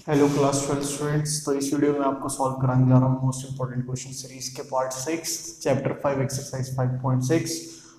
Hello class 12 students. तो इस video में आपको सॉल्व कराने जा रहा हूँ मोस्ट इंपॉर्टेंट क्वेश्चन सीरीज के पार्ट 6 चैप्टर 5 एक्सरसाइज 5.6।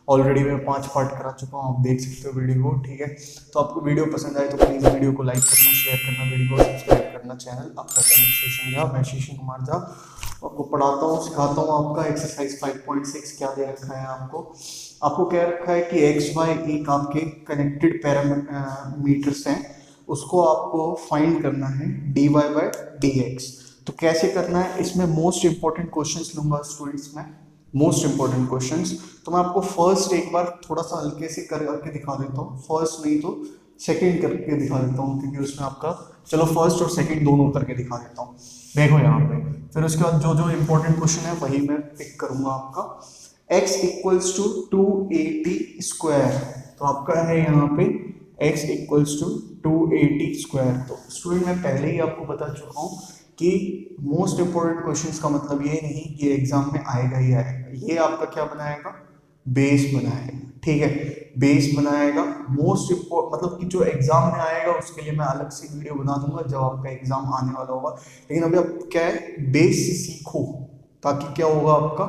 ऑलरेडी मैं 5 पार्ट करा चुका हूँ, आप देख सकते हो वीडियो को। ठीक है, तो आपको वीडियो पसंद आए तो प्लीज़ वीडियो को लाइक करना, शेयर करना, वीडियो को सब्सक्राइब करना। चैनल आपका चैनल शेषन झा, मैं शेषन कुमार झा आपको पढ़ाता हूँ, सिखाता हूँ। आपका एक्सरसाइज 5.6 क्या दे रखा है आपको क्या रखा है कि एक्स वाई एक आपके कनेक्टेड पैरामीटर्स हैं, उसको आपको फाइंड करना है dy बाई डी एक्स। तो कैसे करना है, इसमें मोस्ट इंपॉर्टेंट क्वेश्चंस लूंगा स्टूडेंट्स में, मोस्ट इंपॉर्टेंट क्वेश्चंस। तो मैं आपको फर्स्ट एक बार थोड़ा सा हल्के से करके दिखा देता हूँ, फर्स्ट नहीं तो सेकंड करके दिखा देता हूँ, क्योंकि उसमें आपका, चलो फर्स्ट और सेकंड दोनों करके दिखा देता हूँ। देखो यहाँ पे, फिर उसके बाद जो जो इंपॉर्टेंट क्वेश्चन है वही मैं पिक करूंगा आपका। x इक्वल्स टू 280 स्क्वायर, तो आपका है यहाँ पे x इक्वल्स टू 280 स्क्वायर। तो स्टूडेंट मैं पहले ही आपको बता चुका हूँ कि मोस्ट इंपॉर्टेंट क्वेश्चंस का मतलब ये नहीं कि एग्जाम में आएगा ही आएगा, ये आपका क्या बनाएगा, बेस बनाएगा। ठीक है, बेस बनाएगा। मोस्ट इम्पोर्टेंट मतलब कि जो एग्जाम में आएगा उसके लिए मैं अलग से वीडियो बना दूंगा जब आपका एग्जाम आने वाला होगा। लेकिन अभी आप क्या है, बेस से सीखो, ताकि क्या होगा, आपका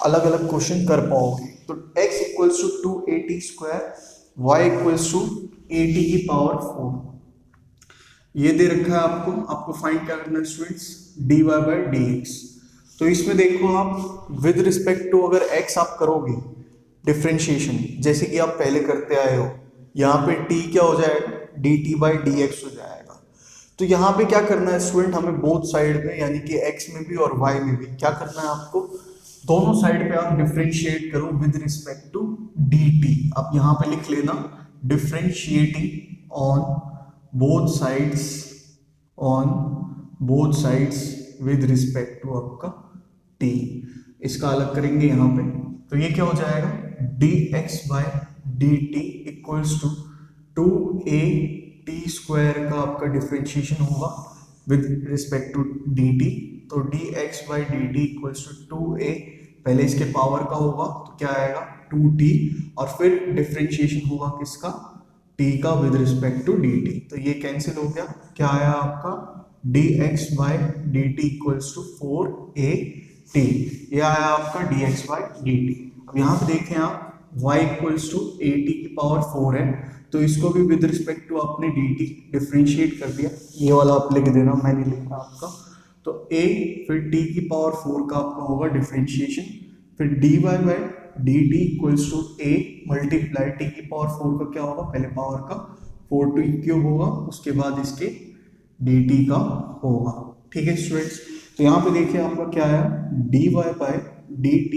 अलग अलग क्वेश्चन कर पाओगे। तो x equals to 280 square, y equals to 80 की पावर 4, ये दे रखा है आपको फाइंड क्या करना है students, dy by D x. तो इसमें देखो आप विद रिस्पेक्ट टू अगर x आप करोगे डिफ्रेंशिएशन, जैसे कि आप पहले करते आए हो, यहाँ पे t क्या हो जाएगा, dt बाई डी एक्स हो जाएगा। तो यहाँ पे क्या करना है स्टूडेंट, हमें बोथ साइड में यानी कि x में भी और y में भी क्या करना है आपको, दोनों साइड पे आप डिफ्रेंशिएट करो विद रिस्पेक्ट टू dt। आप यहाँ पे लिख लेना differentiating on both sides with respect to आपका t। इसका अलग करेंगे यहाँ पे, तो ये क्या हो जाएगा, dx by dt equals to 2a t square का आपका डिफ्रेंशिएशन होगा विद रिस्पेक्ट टू dt। तो dx by dt equals to 2a, पहले इसके पावर का होगा तो क्या आएगा 2t, और फिर डिफ्रेंशिएशन होगा किसका, t का विद रिस्पेक्ट टू dt। तो ये कैंसिल हो गया, क्या आया आपका dx by dt equals to 4at, ये आया आपका dx बाई dt। अब यहाँ पे देखें आप, y इक्वल्स टू 80 की पावर 4 है, तो इसको भी विद रिस्पेक्ट टू आपने dt डिफ्रेंशिएट कर दिया, ये वाला आप लिख देना, मैं नहीं लिख रहा आपका। तो a फिर t की पावर 4 का आपका होगा डिफ्रेंशिएशन, फिर dy by dt equals to a multiply t की पावर 4 का क्या होगा, पहले पावर का 4 टू क्यूब होगा, उसके बाद इसके dt का होगा। ठीक है स्टूडेंट्स, तो यहाँ पे देखिए आपका क्या है, dy by dt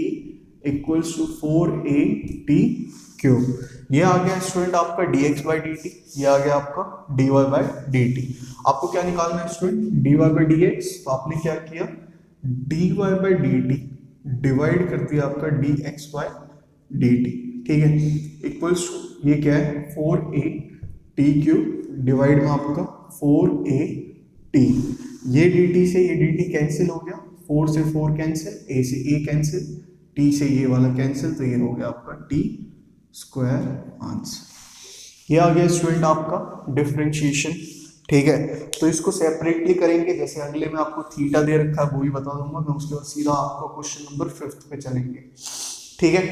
equals to 4at cube, ये आ गया स्टूडेंट आपका dx बाई dt, ये आ गया आपका dy बाई dt। आपको क्या निकालना है स्टूडेंट, dy बाई dx, तो आपने क्या किया, dy बाई dt डिवाइड कर दिया आपका dx बाई dt। ठीक है, इक्वल्स टू ये क्या है 4at क्यूब डिवाइड में आपका 4at, ये dt से ये dt कैंसिल हो गया, 4 से 4 कैंसिल, a से a कैंसिल, t से ये वाला कैंसिल, तो ये हो गया आपका t स्क्वायर आंसर। ये आ गया स्टूडेंट आपका डिफरेंशिएशन। ठीक है, तो इसको सेपरेटली करेंगे, जैसे अगले में आपको थीटा दे रखा है वो भी बता दूंगा मैं, उसके बाद सीधा आपका क्वेश्चन नंबर 5 पे चलेंगे। ठीक है,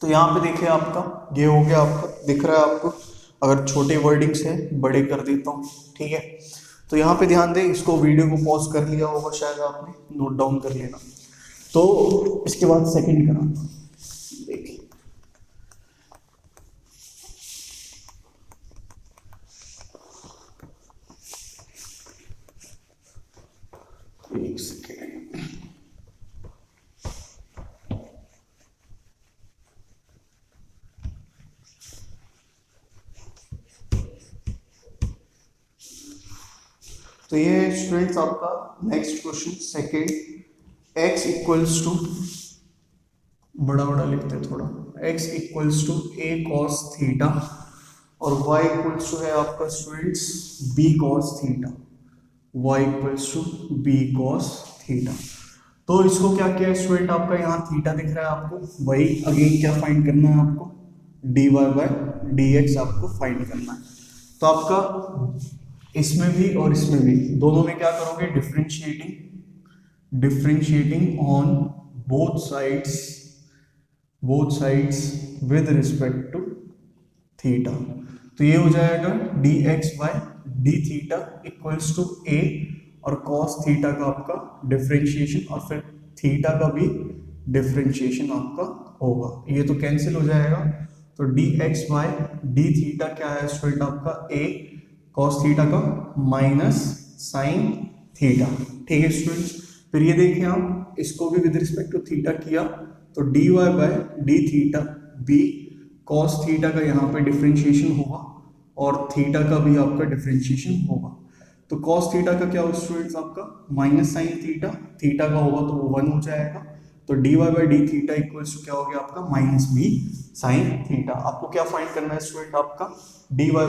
तो यहाँ पे देखिए आपका ये हो गया, आपका दिख रहा है आपको, अगर छोटे वर्डिंग्स है बड़े कर देता हूँ। ठीक है, तो यहाँ पे ध्यान दें, इसको वीडियो को पॉज कर लिया होगा शायद आपने, नोट डाउन कर लेना। तो इसके बाद सेकंड करा, देखिए एक सेकेंड, तो ये स्टूडेंट्स आपका next question second, x equals to, बड़ा लिखते हैं थोड़ा, x equals to a cos theta और y इक्वल्स टू है आपका students b cos theta, y equals to b cos theta. तो इसको क्या किया स्टूडेंट, आपका यहाँ थीटा दिख रहा है आपको, वही अगेन क्या फाइंड करना है आपको, dy बाई डी एक्स आपको फाइंड करना है। तो आपका इसमें भी और इसमें भी, दोनों में क्या करोगे, differentiating on both sides with respect to theta. तो ये हो जाएगा dx by d theta equals to a और cos थीटा का आपका डिफरेंशिएशन और फिर थीटा का भी डिफरेंशिएशन आपका होगा। ये तो कैंसिल हो जाएगा, तो dx बाय डी थीटा क्या है स्टूडेंट आपका a cos थीटा का माइनस साइन थीटा। ठीक है स्टूडेंट्स, फिर ये देखिए आप इसको भी विद रिस्पेक्ट टू थीटा किया तो dy by d theta b cos theta का यहाँ पे डिफरेंशिएशन होगा और थीटा का भी आपका डिफरेंशिएशन होगा। तो cos थीटा का क्या होगा स्टूडेंट्स आपका माइनस साइन थीटा, थीटा का होगा तो वो 1 हो जाएगा। तो dy by d theta equals to क्या हो गया आपका माइनस b साइन थीटा। आपको क्या फाइंड करना है स्टूडेंट, आपका dy बाय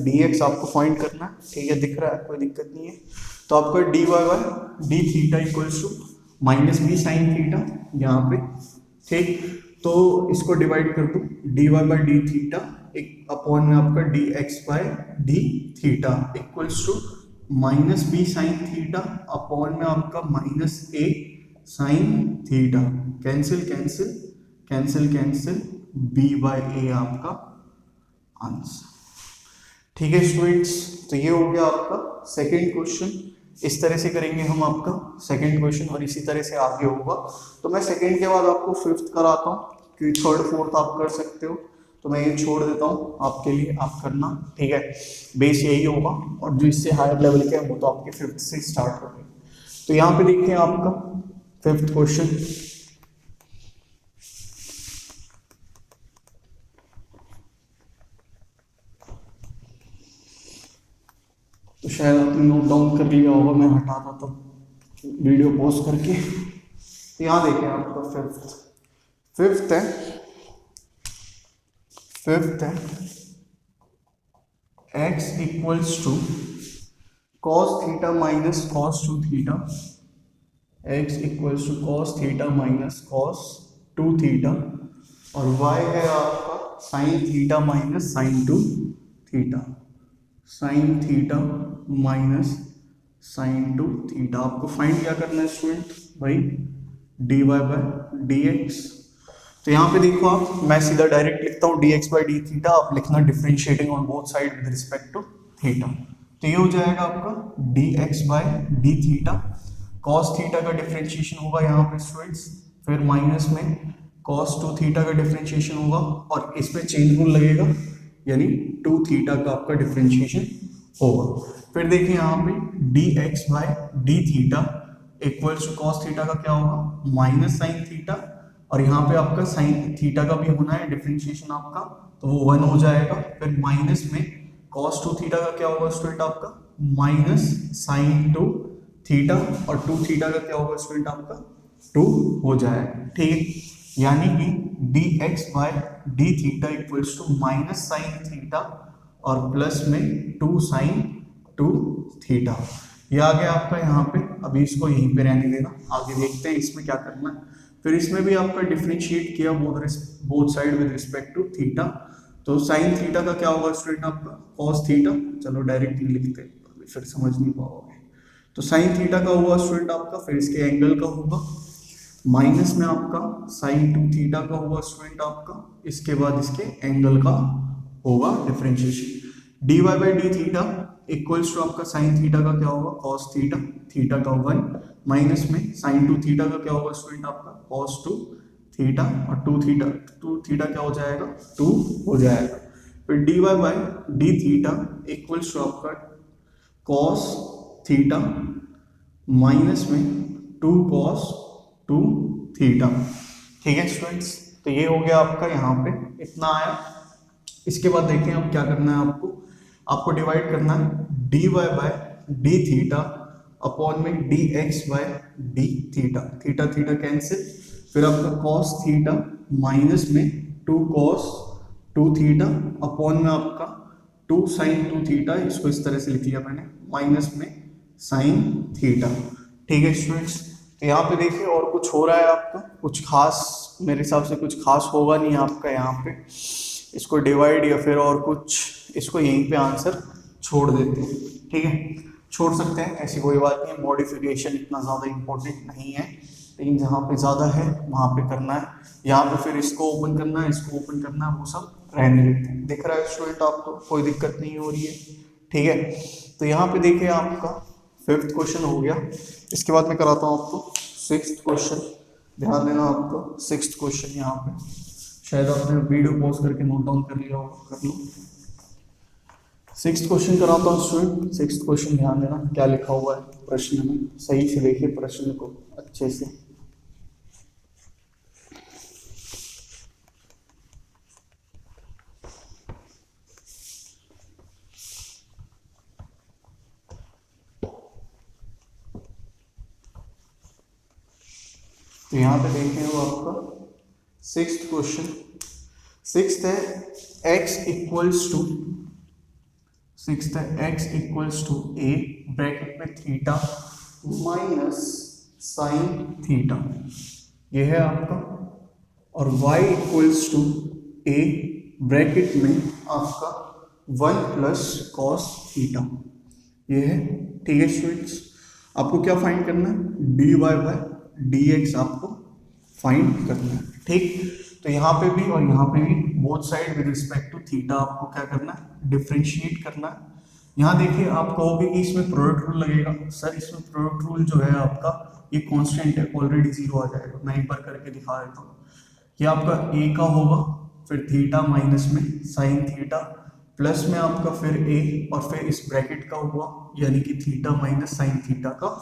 dx आपको फाइंड करना है। ठीक है, दिख रहा है, कोई दिक्कत नहीं है। तो आपका dy by d theta equals to minus b sine theta यहाँ पे। ठीक, तो इसको डिवाइड कर दो, dy बाय डी थीटा एक अपॉन में आपका dx by d theta equals to minus b sine theta upon में आपका minus a sine theta. Cancel cancel cancel cancel, b by a आपका आंसर। ठीक है स्टूडेंट्स, तो ये हो गया आपका सेकंड क्वेश्चन। इस तरह से करेंगे हम आपका सेकंड क्वेश्चन और इसी तरह से आगे होगा। तो मैं सेकंड के बाद आपको फिफ्थ कराता हूँ, क्योंकि थर्ड फोर्थ आप कर सकते हो, तो मैं ये छोड़ देता हूँ आपके लिए, आप करना। ठीक है, बेस यही होगा और जो इससे हायर लेवल के हैं वो तो आपके फिफ्थ से स्टार्ट होंगे। तो यहाँ पे देखिए आपका फिफ्थ क्वेश्चन, तो शायद आपने नोट डाउन कर लिया होगा, मैं हटाता तब वीडियो पॉज करके। तो यहाँ देखिए आपका फिफ्थ है x equals to cos theta minus cos 2 theta, x equals to cos theta minus cos 2 theta और y है आपका sin theta minus sin 2 theta, sin theta minus sin 2 theta. आपको फाइंड क्या करना है स्टूडेंट भाई, dy बाय dx। तो यहाँ पे देखो आप, मैं सीधा डायरेक्ट लिखता हूँ dx बाय डी थीटा, आप लिखना differentiating on both side with respect to theta. तो ये हो जाएगा आपका dx by d theta, cos theta का डिफरेंशिएशन होगा यहाँ पे स्टूडेंट्स, फिर माइनस में cos 2 थीटा का डिफरेंशिएशन होगा और इसमें चेन रूल लगेगा, यानी 2 थीटा का आपका डिफरेंशिएशन होगा। फिर देखिए यहाँ पे dx by d theta equals to cos theta का क्या होगा माइनस साइन थीटा और यहाँ पे आपका साइन थीटा का भी होना है डिफरेंशिएशन आपका, तो वो 1 हो जाएगा। फिर माइनस में cos 2 थीटा का क्या होगा स्टूडेंट आपका माइनस साइन 2 थीटा और 2 थीटा का क्या होगा स्टूडेंट आपका 2 हो जाएगा। ठीक, यानी कि dx by d theta equals to minus sine theta और प्लस में 2 साइन 2 थीटा। ये आ गया आपका यहाँ पे। अभी इसको यहीं पे रहने देना, आगे देखते हैं इसमें क्या करना है। फिर इसमें भी आपका डिफरेंशिएट किया both side with respect to theta. तो साइन थीटा का क्या होगा स्टूडेंट आपका cos थीटा, चलो डायरेक्टली लिखते हैं फिर समझ नहीं पाओगे। तो साइन थीटा का हुआ स्टूडेंट आपका, फिर इसके एंगल का होगा, माइनस में आपका साइन 2 थीटा का हुआ स्टूडेंट आपका, इसके बाद इसके एंगल का होगा differentiation. dy by d theta equals to आपका साइन थीटा का क्या होगा cos थीटा, थीटा का 1 माइनस में साइन 2 थीटा का क्या होगा स्टूडेंट आपका cos 2 थीटा और 2 थीटा क्या हो जाएगा 2 हो जाएगा। फिर dy by d theta equals to आपका cos थीटा माइनस में 2 cos 2 थीटा। ठीक है स्टूडेंट्स, तो ये हो गया आपका यहाँ पे इतना आया। इसके बाद देखते हैं अब क्या करना है आपको डिवाइड करना है dy by d theta upon में dx by d theta, theta theta cancel, फिर आपका cos थीटा माइनस में 2 cos 2 थीटा अपॉन में आपका 2 sin 2 थीटा, इसको इस तरह से लिख लिया मैंने, माइनस में sin थीटा। ठीक है स्टूडेंट्स, तो यहाँ पे देखिए और कुछ हो रहा है आपका, कुछ खास मेरे हिसाब से कुछ खास होगा नहीं आपका यहाँ पे, इसको डिवाइड या फिर और कुछ, इसको यहीं पे आंसर छोड़ देते हैं। ठीक है, छोड़ सकते हैं, ऐसी कोई बात नहीं है। मॉडिफिकेशन इतना ज़्यादा इम्पोर्टेंट नहीं है, लेकिन जहाँ पे ज़्यादा है वहाँ पे करना है। यहाँ पे फिर इसको ओपन करना है, इसको ओपन करना है, वो सब रहने देते हैं। दिख रहा है स्टूडेंट आपको, कोई दिक्कत नहीं हो रही है, ठीक है। तो यहाँ पे देखिए आपका 5th क्वेश्चन हो गया। इसके बाद मैं कराता हूँ आपको 6th क्वेश्चन। ध्यान देना आपको 6th क्वेश्चन, यहाँ पे शायद आपने वीडियो पॉज करके नोट डाउन कर लिया होगा, कर लो। 6th क्वेश्चन कराता हूँ स्टूडेंट। 6th क्वेश्चन ध्यान देना क्या लिखा हुआ है प्रश्न में, सही से देखिए प्रश्न को अच्छे से। तो यहाँ पे देखें वो आपका 6th क्वेश्चन। 6th है x equals to a bracket में थीटा माइनस साइन थीटा, ये है आपका। और y equals to a bracket में आपका 1 प्लस कॉस थीटा, ये है, ठीक है स्टूडेंट्स। आपको क्या फाइंड करना है, dy बाय dx आपको फाइंड करना है, ठीक। तो यहाँ पे भी और यहाँ पे भी both side with respect to theta आपको क्या करना है, डिफरेंशिएट करना है। यहाँ देखिए आप कहोगे कि इसमें प्रोडक्ट रूल लगेगा, सर इसमें प्रोडक्ट रूल जो है आपका ये कांस्टेंट है, ऑलरेडी 0 आ जाएगा। मैं एक बार करके दिखा देता हूँ। ये आपका a का होगा, फिर थीटा माइनस में साइन थीटा, प्लस में आपका फिर a, और फिर इस ब्रैकेट का हुआ, यानी कि थीटा माइनस साइन थीटा का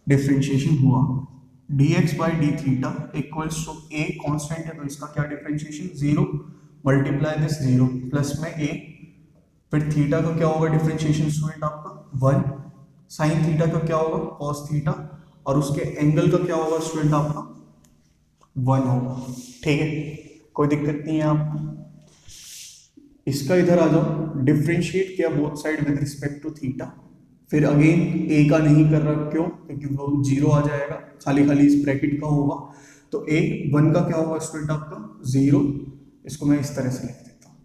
डिफरेंशिएशन हुआ। dx by D theta equals to a constant है तो इसका क्या डिफरेंशिएशन 0 मल्टीप्लाई दिस 0 प्लस में a, फिर थीटा का क्या होगा डिफरेंशिएशन स्टूडेंट आपका 1, साइन थीटा का क्या होगा cos थीटा, और उसके एंगल का क्या होगा स्टूडेंट आपका 1 होगा, ठीक है, कोई दिक्कत नहीं है आपको। इसका इधर आ जाओ, डिफरेंशिएट किया both side with respect to theta, फिर अगेन a का नहीं कर रहा, क्यों, क्योंकि वो 0 आ जाएगा, खाली खाली इस ब्रैकेट का होगा। तो a 1 का क्या होगा स्टूडेंट आपका 0, इसको मैं इस तरह से लिख देता हूँ,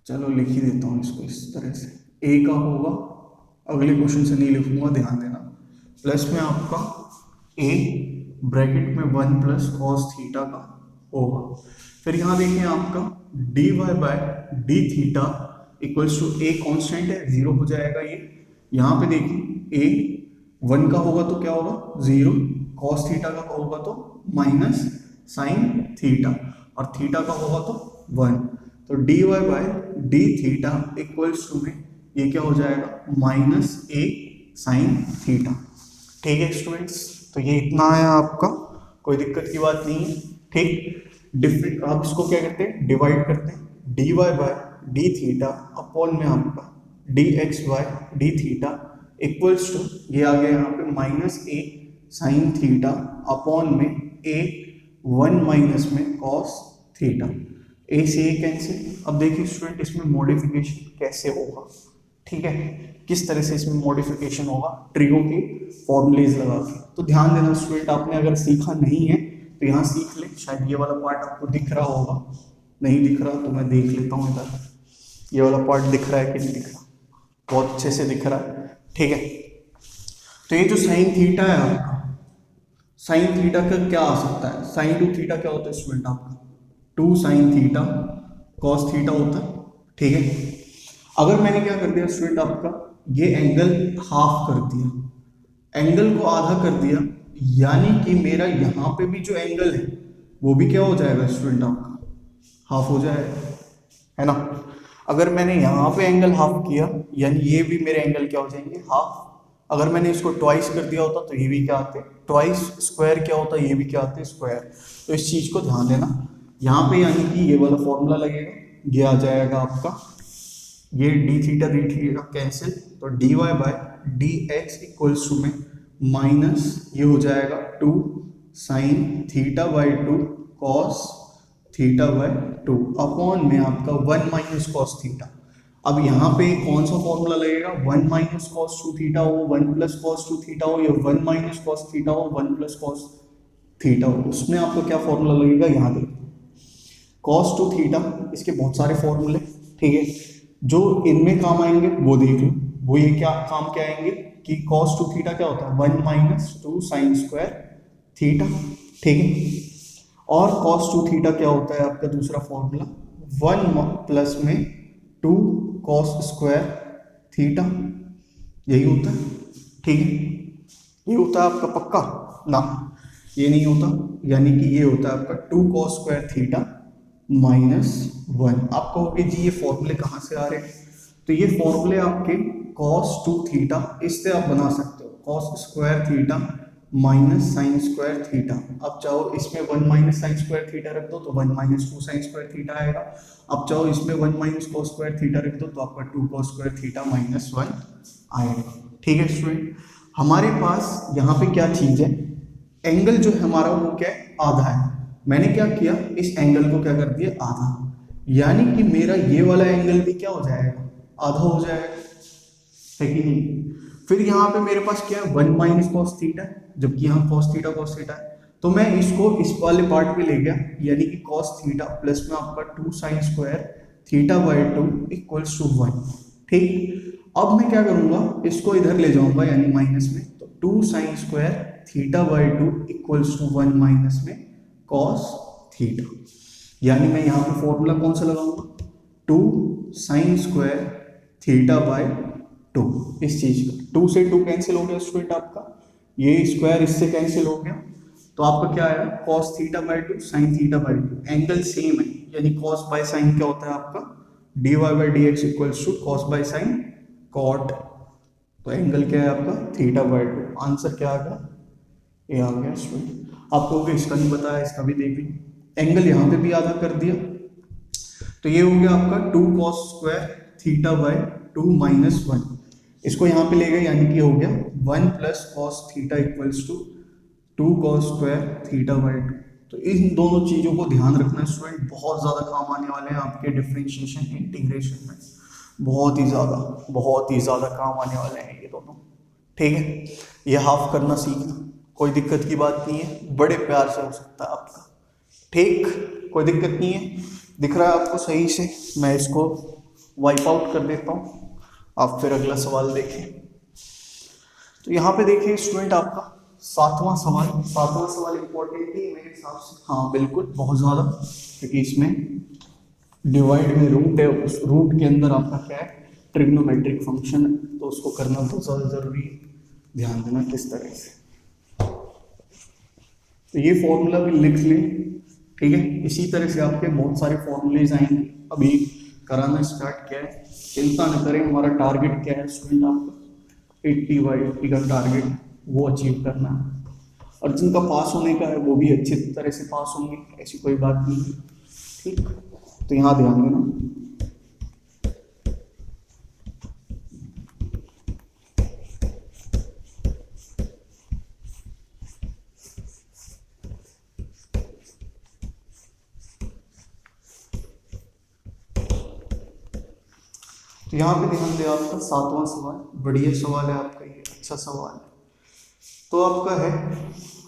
चलो लिख ही देता हूँ इसको इस तरह से। a का होगा, अगले क्वेश्चन से नहीं लिखूंगा, ध्यान देना, प्लस में आपका a ब्रैकेट में 1 प्लस कॉस थीटा का होगा। फिर यहाँ देखिए आपका dy by d theta equals to a constant है 0 हो जाएगा ये। यहाँ पे देखिए a 1 का होगा तो क्या होगा 0, कॉस थीटा का होगा तो माइनस साइन थीटा, और थीटा का होगा तो 1, तो dy by d theta equals to में ये क्या हो जाएगा माइनस a साइन थीटा, ठीक है स्टूडेंट्स। तो ये इतना है आपका, कोई दिक्कत की बात नहीं है, ठीक। डिफरेंट आप इसको क्या करते हैं, डिवाइड करते हैं, dy by d theta upon में आपका dx by d theta equals to ये आ गया यहाँ पे minus a sine theta upon में a 1 माइनस में कॉस थीटा, a से a कैंसिल। अब देखिए स्टूडेंट इसमें मॉडिफिकेशन कैसे होगा, ठीक है, किस तरह से इसमें मॉडिफिकेशन होगा ट्रिगो के फॉर्मूलेज लगा के। तो ध्यान देना स्टूडेंट, आपने अगर सीखा नहीं है तो यहाँ सीख ले, शायद ये वाला पार्ट आपको दिख रहा होगा, नहीं दिख रहा तो मैं देख लेता हूँ इधर, ये वाला पार्ट दिख रहा है कि नहीं दिख रहा, बहुत अच्छे से दिख रहा है, ठीक है। तो ये जो साइन थीटा है आपका, साइन थीटा का क्या आ सकता है, साइन टू थीटा क्या होता है स्टूडेंट आपका 2 साइन थीटा कॉस थीटा होता है, ठीक है। अगर मैंने क्या कर दिया स्टूडेंट आपका ये एंगल हाफ कर दिया, एंगल को आधा कर दिया, यानी कि मेरा यहाँ पे भी जो एंगल है वो भी क्या हो जाएगा स्टूडेंट आपका हाफ हो जाएगा, है ना। अगर मैंने यहाँ पे एंगल हाफ किया यानी ये भी मेरे एंगल क्या हो जाएंगे हाफ। अगर मैंने इसको ट्वाइस कर दिया होता तो ये भी क्या आते, ट्वाइस स्क्वायर क्या होता ये भी क्या आते स्क्वायर। तो इस चीज को ध्यान देना, यहाँ पे यानी कि ये वाला फॉर्मूला लगेगा, ये आ जाएगा आपका ये डी थीटा कैंसिल, तो d y by d x equals to में माइनस ये हो जाएगा 2 sine theta by 2 cos theta by 2 upon में आपका 1 माइनस कॉस थीटा। अब यहाँ पे कौन सा फॉर्मूला लगेगा, 1 माइनस कॉस 2 थीटा हो, 1 प्लस कॉस 2 थीटा हो, या 1 माइनस कॉस थीटा हो, 1 प्लस कॉस थीटा हो, उसमें आपको क्या फॉर्मूला लगेगा, यहाँ देखिए कॉस 2 थीटा, इसके बहुत सारे फॉर्मूले, ठीक है, जो इनमें काम आएंगे वो देख लो। वो ये क्या काम क्या आएंगे कि cos 2 थीटा क्या होता है 1 माइनस 2 साइन स्क्वायर थीटा, ठीक है। और cos 2 थीटा क्या होता है आपका दूसरा फॉर्मूला 1 प्लस में 2 cos स्क्वायर थीटा, यही होता है, ठीक है। ये होता है आपका पक्का ना, ये नहीं होता, यानी कि ये होता है आपका 2 cos स्क्वायर थीटा माइनस 1। आप कहोगे जी ये फॉर्मूले कहाँ से आ रहे हैं, तो ये फॉर्मूले आपके cos 2 थीटा इससे आप बना सकते हो, cos square theta minus sine square theta. आप चाहो इसमें 1 माइनस साइन स्क्वायर थीटा रख दो तो 1 माइनस 2 साइन स्क्वायर थीटा आएगा। आप चाहो इसमें 1 माइनस कॉस स्क्वायर थीटा रख दो तो आपका 2 कॉस स्क्वायर थीटा माइनस 1 आएगा, ठीक है स्टूडेंट। हमारे पास यहाँ पे क्या चीज है, एंगल जो है हमारा वो क्या है आधा है। मैंने क्या किया इस एंगल को क्या कर दिया आधा, यानी कि मेरा ये वाला एंगल भी क्या हो जाएगा आधा हो जाएगा, है कि नहीं। फिर यहाँ पे मेरे पास क्या है 1 माइनस कॉस थीटा है, जबकि यहाँ कॉस थीटा है, तो मैं इसको इस वाले पार्ट पे ले गया, यानी कि कॉस थीटा प्लस में आपका 2 sine square theta by 2 equals to 1, ठीक। अब मैं क्या करूंगा इसको इधर ले जाऊंगा यानी माइनस में, तो 2 sine square theta by 2 equals to 1 minus में कॉस थीटा, यानी मैं यहाँ पे फॉर्मूला कौन सा लगाऊंगा 2 साइन स्क्वायर थीटा बाई 2, इस चीज का 2 से 2 कैंसिल हो गया स्टूडेंट आपका, ये स्क्वायर इससे कैंसिल हो गया, तो आपका क्या आएगा cos theta by 2 sine theta by 2, angle same है, यानी cos बाय साइन क्या होता है आपका dy by D x equals to cos by sine cot, तो एंगल क्या है आपका थीटा बाई 2, आंसर क्या आ गया ये आ गया स्टूडेंट। आपको इसका नहीं बताया, इसका भी देख लीजिए, एंगल यहाँ पे भी आधा कर दिया, तो ये हो गया आपका 2 cos square theta by 2 minus 1, इसको यहाँ पे ले गए यानी कि हो गया 1 plus cos theta equals to 2 cos square theta by 2। तो इन दोनों चीज़ों को ध्यान रखना स्टूडेंट, बहुत ज़्यादा काम आने वाले हैं आपके डिफरेंशिएशन इंटीग्रेशन में, बहुत ही ज़्यादा काम आने वाले हैं ये दोनों, ठीक है। ये हाफ करना सीखना, कोई दिक्कत की बात नहीं है, बड़े प्यार से हो सकता है आपका, ठीक, कोई दिक्कत नहीं है। दिख रहा है आपको सही से, मैं इसको वाइप आउट कर देता हूँ, आप फिर अगला सवाल देखें। तो यहाँ पे देखिए स्टूडेंट आपका सातवां सवाल इंपॉर्टेंट है मेरे हिसाब से, हाँ बिल्कुल बहुत ज़्यादा, क्योंकि इसमें डिवाइड में रूट है, उस रूट के अंदर आपका क्या है ट्रिग्नोमेट्रिक फंक्शन है, तो उसको करना बहुत ज़्यादा जरूरी है, ध्यान देना किस तरह से। तो ये फॉर्मूला भी लिख लें, ठीक है। इसी तरह से आपके बहुत सारे फॉर्मूलेज आएंगे, अभी कराना स्टार्ट किया है, चिंता न करें। हमारा टारगेट क्या है स्टूडेंट, आपका 80/80 का टारगेट वो अचीव करना है, और जिनका पास होने का है वो भी अच्छी तरह से पास होंगे, ऐसी कोई बात नहीं है, ठीक। तो यहाँ ध्यान देना। तो यहाँ पे ध्यान दे आपका सातवां सवाल, बढ़िया सवाल है आपका, ये अच्छा सवाल है। तो आपका है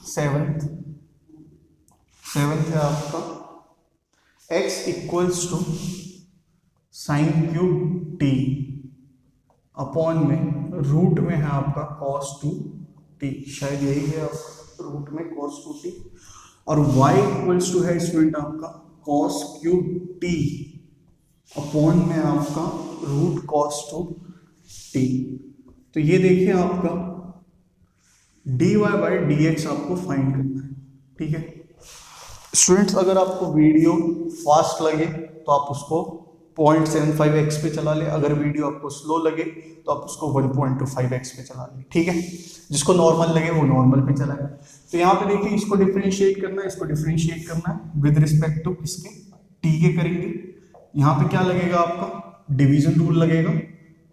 सेवंथ है आपका x equals to sine cube t upon में रूट में है आपका cos 2t, शायद यही है रूट में cos 2t, और y इक्वल्स टू है स्टूडेंट आपका cos क्यूब t अपॉन में आपका रूट cos 2t। तो ये देखिए आपका dy बाई डी एक्स आपको फाइंड करना है, ठीक है स्टूडेंट्स। अगर आपको वीडियो फास्ट लगे तो आप उसको 0.75x पे चला ले, अगर वीडियो आपको स्लो लगे तो आप उसको 1.25x पे चला ले, ठीक है। जिसको नॉर्मल लगे वो नॉर्मल पे चलाए। तो यहाँ पे देखिए इसको डिफरेंशिएट करना है विद रिस्पेक्ट टू किसके t के करेंगे। यहाँ पे क्या लगेगा आपका डिवीजन रूल लगेगा,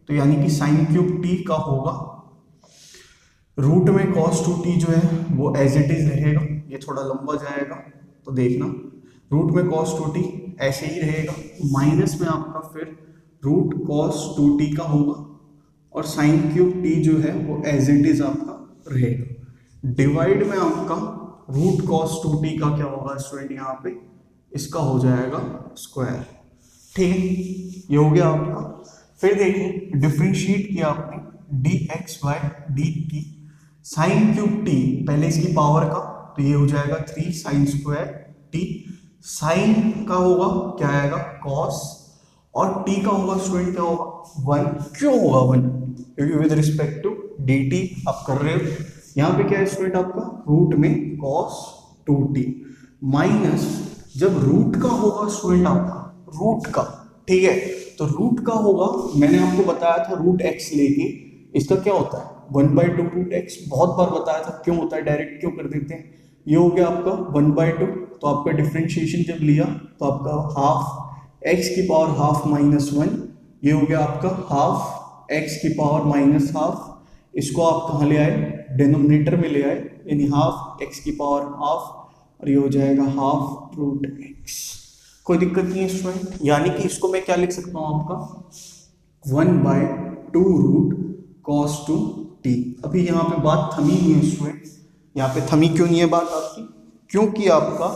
तो यानी कि साइन क्यूब t का होगा रूट में cos 2t जो है वो एज इट इज रहेगा, ये थोड़ा लंबा जाएगा तो देखना, रूट में cos 2t ऐसे ही रहेगा, माइनस में आपका फिर रूट cos 2t का होगा, और साइन क्यूब t जो है वो एज इट इज आपका रहेगा, डिवाइड में आपका रूट cos 2t का क्या होगा स्टूडेंट, यहाँ पे इसका हो जाएगा स्क्वायर, ठीक है। ये हो गया आपका फिर देखिए डिफ्रेंशिएट किया आपने dx by dt sine cube t, पहले इसकी पावर का तो ये हो जाएगा 3 साइन स्क्वायर टी, साइन का होगा क्या आएगा कॉस, और टी का होगा स्टूडेंट क्या होगा 1। क्यों होगा 1? क्योंकि विद रिस्पेक्ट टू dt आप कर रहे हो। यहाँ पे क्या है स्टूडेंट आपका रूट में cos 2t माइनस, जब रूट का होगा स्टूडेंट आपका रूट का, ठीक है, तो रूट का होगा, मैंने आपको बताया था रूट x लेके इसका क्या होता है 1/2 रूट x, बहुत बार बताया था क्यों होता है, डायरेक्ट क्यों कर देते हैं। ये हो गया आपका 1/2, तो आपका डिफरेंशिएशन जब लिया तो आपका हाफ x की पावर हाफ माइनस 1, ये हो गया आपका हाफ x की पावर माइनस हाफ, इसको आप कहाँ ले आए डिनोमिनेटर में ले आए, यानी हाफ x की पावर हाफ, और ये हो जाएगा हाफ रूट x। कोई दिक्कत नहीं है स्टूडेंट, यानी कि इसको मैं क्या लिख सकता हूँ आपका 1/2 रूट cos 2t। अभी यहाँ पे बात थमी नहीं है स्टूडेंट, यहाँ पे थमी क्यों नहीं है बात आपकी, क्योंकि आपका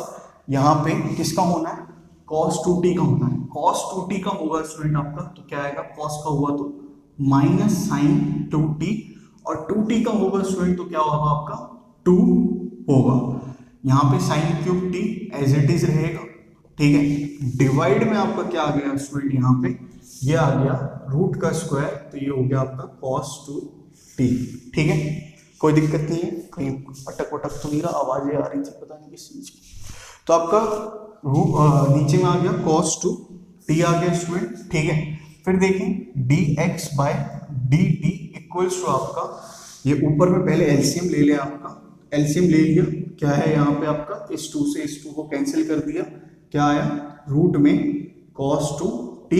यहाँ पे किसका होना है cos 2t का होना है। cos 2t का होगा स्टूडेंट आपका, तो क्या आएगा cos का हुआ तो माइनस साइन 2t, और 2t का होगा स्टूडेंट तो क्या होगा आपका 2 होगा। यहाँ पे sine cube t as it is रहेगा, ठीक है। डिवाइड में आपका क्या आ गया स्टूडेंट, यहाँ पे ये आ गया रूट का स्क्वायर, तो ये हो गया आपका cos 2t, ठीक है। कोई दिक्कत नहीं है, कहीं अटक वटक तो नहीं रहा, आवाजें आ रही थी पता नहीं किस चीज की। तो आपका नीचे में आ गया cos 2t आ गया स्टूडेंट, ठीक है। फिर देखें dx by dt equals to आपका, ये ऊपर में पहले एलसीएम ले लिया, आपका एलसीएम ले लिया, क्या है यहाँ पे आपका इस 2 से इस 2 को कैंसिल कर दिया, क्या आया रूट में cos 2t।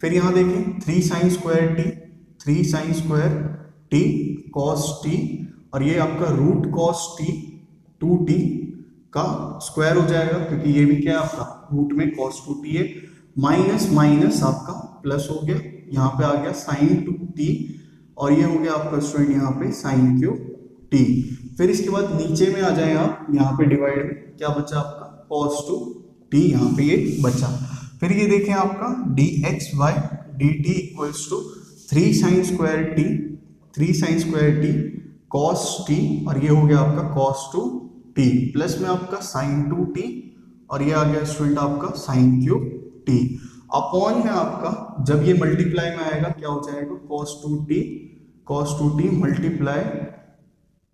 फिर यहाँ देखें 3 sine square t, 3 sine square t cos t, और ये आपका रूट cos t 2t का स्क्वायर हो जाएगा, क्योंकि ये भी क्या है आपका रूट में cos 2t है, माइनस माइनस आपका प्लस हो गया, यहाँ पे आ गया साइन 2t, और ये हो गया आपका स्टूडेंट यहाँ पे साइन क्यूब t। फिर इसके बाद नीचे में आ जाए आप, यहाँ पे डिवाइड में क्या बचा आपका cos 2t, यहाँ पे ये बचा। फिर ये देखें आपका dx by dt equals to 3 sine square t, 3 sine square t cos t, और ये हो गया आपका cos 2t, प्लस में आपका साइन 2t, और ये आ गया स्टूडेंट आपका साइन क्यूब t, अपॉन में आपका जब ये मल्टीप्लाई में आएगा क्या हो जाएगा cos 2t multiply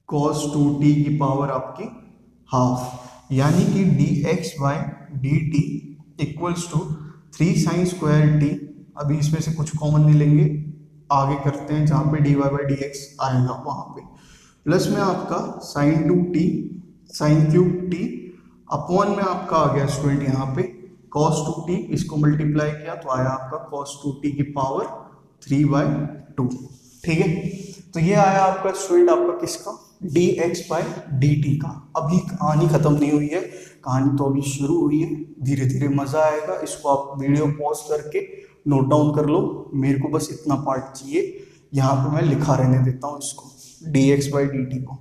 cos 2t की पावर आपकी हाफ, यानी कि dx by dt equals to 3 sine square t। अभी इसमें से कुछ कॉमन नहीं लेंगे, आगे करते हैं जहाँ पे dy बाई dx आएगा वहाँ पे, प्लस में आपका sine 2t sine cube t, upon में आपका आ गया स्टूडेंट यहाँ पे cos 2t, इसको मल्टीप्लाई किया तो आया आपका cos 2t की पावर 3/2, ठीक है। तो ये आया आपका स्टूडेंट आपका किसका dx बाय dt का। अभी कहानी खत्म नहीं हुई है, कहानी तो अभी शुरू हुई है, धीरे धीरे मजा आएगा। इसको आप वीडियो पॉज करके नोट डाउन कर लो, मेरे को बस इतना पार्ट चाहिए, यहाँ पे मैं लिखा रहने देता हूँ इसको dx बाय dt को,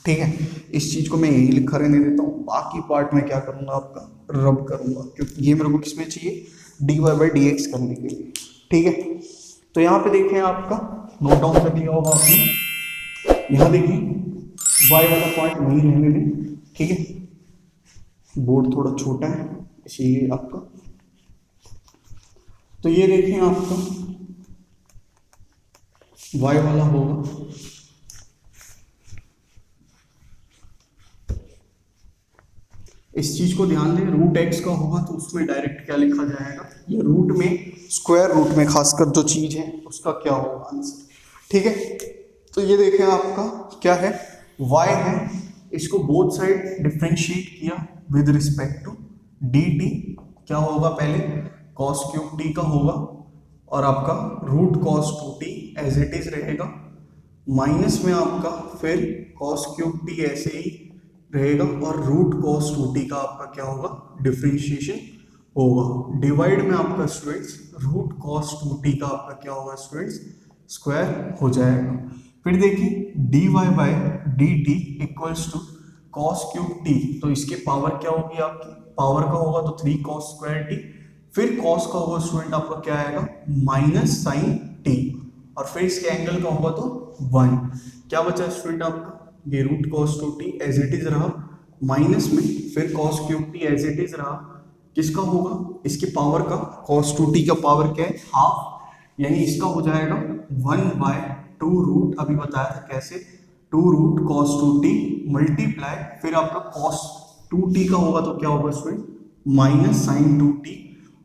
ठीक है। इस चीज को मैं यही लिखा रहने देता हूँ, बाकी पार्ट में क्या करूँगा आपका रब करूँगा, क्योंकि ये मेरे को किसमें चाहिए dy बाई dx करने के लिए, ठीक है। तो यहाँ पे देखें आपका नोट डाउन कर लिया होगा आपने, यहाँ देखिए y वाला पार्ट वहीं रहने दें, ठीक है। बोर्ड थोड़ा छोटा है इसीलिए आपका, तो ये देखें आपका y वाला होगा इस चीज को ध्यान दें, रूट x का होगा तो उसमें डायरेक्ट क्या लिखा जाएगा, ये रूट में स्क्वायर रूट में खासकर जो चीज है उसका क्या होगा आंसर, ठीक है। तो ये देखें आपका क्या है y है, इसको बोथ साइड डिफरेंशिएट किया विद रिस्पेक्ट टू dt, क्या होगा पहले cos क्यूब t का होगा, और आपका root cos 2t as it is रहेगा, माइनस में आपका फिर cos क्यूब t ऐसे ही रहेगा, और रूट cos 2t का आपका क्या होगा डिफरेंशिएशन होगा, डिवाइड में आपका स्टूडेंट्स रूट cos 2t का आपका क्या होगा स्टूडेंट्स स्क्वायर हो जाएगा। फिर देखिए dy by dt equals to cos cube t, तो इसके पावर क्या होगी आपकी, पावर का होगा तो 3 cos स्क्वायर t, फिर कॉस का होगा स्टूडेंट आपका क्या आएगा माइनस साइन टी, और फिर इसके एंगल का होगा तो 1। क्या बचा स्टूडेंट आपका, ये root cos 2t as it is रहा, माइनस में फिर cos cube t as it is रहा, किसका होगा इसकी पावर का, cos 2t का पावर क्या है हाफ, यानी इसका हो जाएगा 1/2 रूट, अभी बताया था कैसे, 2 रूट cos 2t मल्टीप्लाई फिर आपका cos 2t का होगा तो क्या होगा स्टूडेंट माइनस साइन 2t,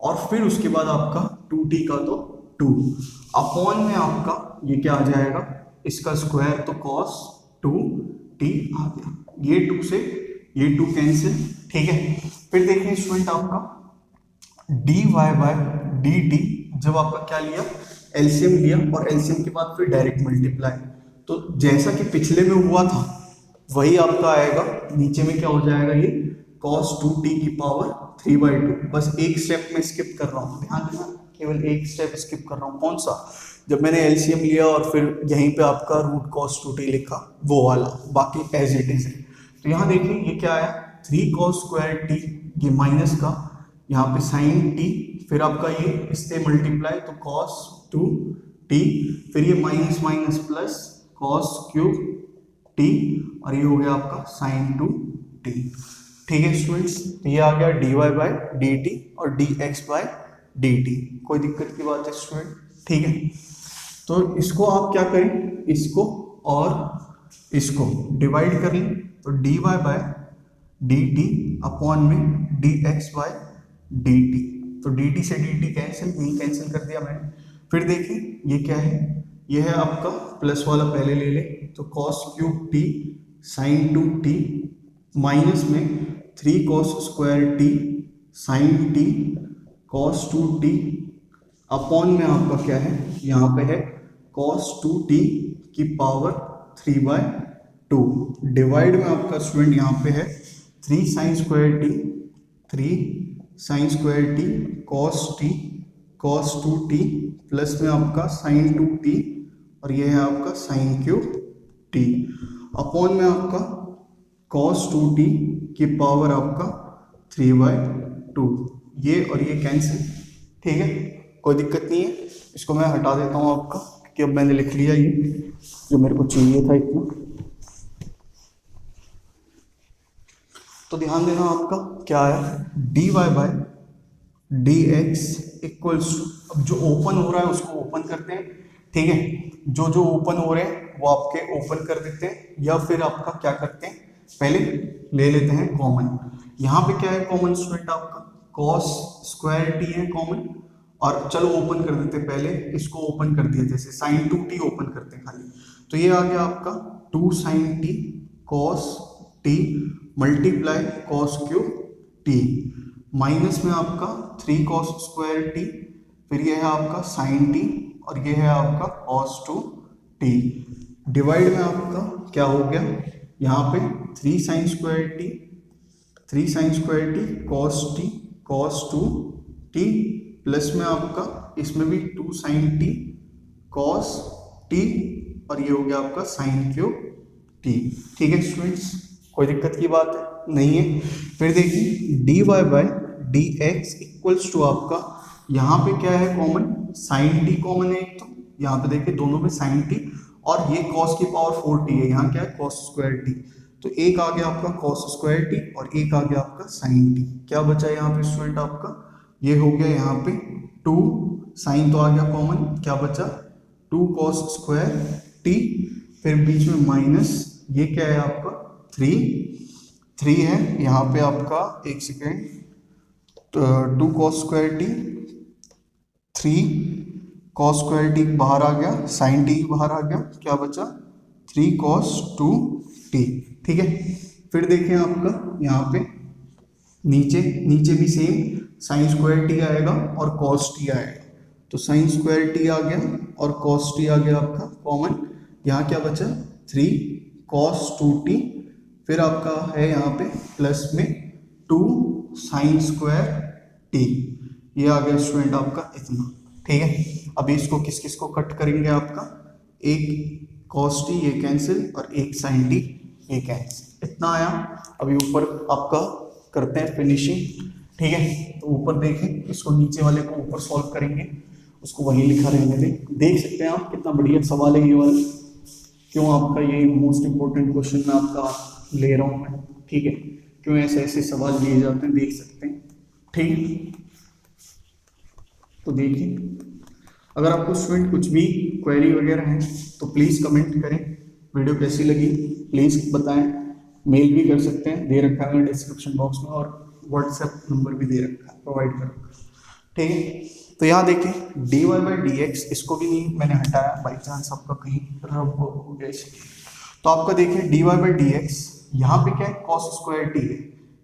और फिर उसके बाद आपका 2t का तो 2 अपॉन में आपका ये क्या आ जाएगा इसका स्क्वायर, तो cos 2t आ गया, ये 2 से ये 2 कैंसिल, ठीक है। फिर देखिए स्टूडेंट आपका dy बाय dt, जब आपका क्या लिया एलसीएम लिया, और एलसीएम के बाद फिर डायरेक्ट मल्टीप्लाई, तो जैसा कि पिछले में हुआ था वही आपका आएगा, नीचे में क्या हो जाएगा ये cos 2t की पावर 3/2, बस एक स्टेप में स्किप कर रहा हूँ, ध्यान देना केवल एक स्टेप स्किप कर रहा हूँ, कौन सा, जब मैंने एलसीएम लिया और फिर यहीं पे आपका रूट cos 2t लिखा वो वाला, बाकी एज इट इज है। तो यहाँ देखिए ये क्या आया 3 cos स्क्वायर टी, ये माइनस का यहाँ पे साइन टी, फिर आपका ये इससे मल्टीप्लाई तो cos 2t, फिर ये minus minus plus cos cube T, और ये हो गया आपका साइन 2t, ठीक है स्टूडेंट्स। ये आ गया dy बाय dt और dx बाय dt, कोई दिक्कत की बात है स्टूडेंट, ठीक है। तो इसको आप क्या करें, इसको और इसको डिवाइड कर लें, तो dy बाय dt अपॉन में dx बाय dt, तो dt से dt कैंसिल, नहीं कैंसिल कर दिया मैंने। फिर देखिए ये क्या है, ये है आपका प्लस वाला पहले ले ले, तो cos cube t sine 2t minus में 3 cos square t sine t cos 2t upon में आपका क्या है, यहाँ पे है cos 2t की पावर 3/2, डिवाइड में आपका स्टूडेंट यहाँ पे है 3 sine square t, 3 sine square t cos 2t plus में आपका साइन 2t, और ये है आपका साइन क्यूब t, अपॉन में आपका cos 2t की पावर आपका 3/2, ये और ये कैंसिल, ठीक है, कोई दिक्कत नहीं है। इसको मैं हटा देता हूँ आपका, कि अब मैंने लिख लिया ये जो मेरे को चाहिए था इतना। तो ध्यान देना आपका क्या आया dy by dx equals to, अब जो ओपन हो रहा है उसको ओपन करते हैं, ठीक है, जो ओपन हो रहे हैं वो आपके ओपन कर देते हैं, या फिर आपका क्या करते हैं पहले ले लेते हैं कॉमन। यहाँ पे क्या है कॉमन स्टूडेंट आपका cos स्क्वायर t है कॉमन, और चलो ओपन कर देते हैं, पहले इसको ओपन कर दिया, जैसे साइन 2t ओपन करते हैं खाली, तो ये आ गया आपका 2 sine t cos t multiply cos cube t, minus में आपका 3 cos स्क्वायर t, फिर ये है आपका साइन t, और ये है आपका cos 2t, डिवाइड में आपका क्या हो गया यहाँ पे 3 sine square t, 3 sine square t cos 2t plus में आपका इसमें भी 2 साइन t cos t, और ये हो गया आपका साइन क्यूब t, ठीक है स्टूडेंट्स, कोई दिक्कत की बात है नहीं है। फिर देखिए dy by dx equals to आपका यहाँ पे क्या है कॉमन, साइन t कॉमन है एक, तो यहाँ पे देखिए दोनों में साइन t, और ये cos की पावर 4t है, यहाँ क्या है cos स्क्वायर t, तो एक आ गया आपका cos स्क्वायर t और एक आ गया आपका साइन t, क्या बचा यहाँ पे स्टूडेंट आपका, ये हो गया यहाँ पे 2 साइन तो आ गया कॉमन, क्या बचा 2 cos स्क्वायर t, फिर बीच में माइनस, ये क्या है आपका 3 है यहाँ पे आपका, एक सेकेंड, तो 2 cos square t, 3 cos square t बाहर आ गया, साइन t बाहर आ गया, क्या बचा 3 cos 2t, ठीक है। फिर देखें आपका यहाँ पे नीचे भी सेम साइन स्क्वायर t आएगा और cos t आएगा, तो साइन स्क्वायर t आ गया और cos t आ गया आपका कॉमन, यहाँ क्या बचा 3 cos 2t, फिर आपका है यहाँ पे प्लस में 2 साइन स्क्वायर t, ये आ गया स्टूडेंट आपका इतना, ठीक है। अभी इसको किस को कट करेंगे आपका, एक cos t ये कैंसिल और एक साइन t ये कैंसिल, इतना आया। अभी ऊपर आपका करते हैं फिनिशिंग, ठीक है, तो ऊपर देखें, इसको नीचे वाले को ऊपर सॉल्व करेंगे, उसको वही लिखा रहने दें। देख सकते हैं आप कितना बढ़िया सवाल है ये वाला, क्यों आपका ये मोस्ट इंपॉर्टेंट क्वेश्चन में आपका ले रहा हूँ मैं, ठीक है, क्यों ऐसे ऐसे सवाल लिए जाते हैं, देख सकते हैं। ठीक, तो देखिए, अगर आपको स्टूडेंट कुछ भी क्वेरी वगैरह है तो प्लीज़ कमेंट करें, वीडियो कैसी लगी प्लीज़ बताएं, मेल भी कर सकते हैं, दे रखा है मैंने डिस्क्रिप्शन बॉक्स में, और व्हाट्सएप नंबर भी दे रखा है, प्रोवाइड कर रखा है। ठीक है, तो यहाँ देखिए dy बाई डी एक्स, इसको भी नहीं मैंने हटाया, बाई चांस आपका कहीं रब हो गया इसलिए। तो आपका देखिए dy बाई डी एक्स, यहाँ पे क्या है कॉस स्क्वायर टी है,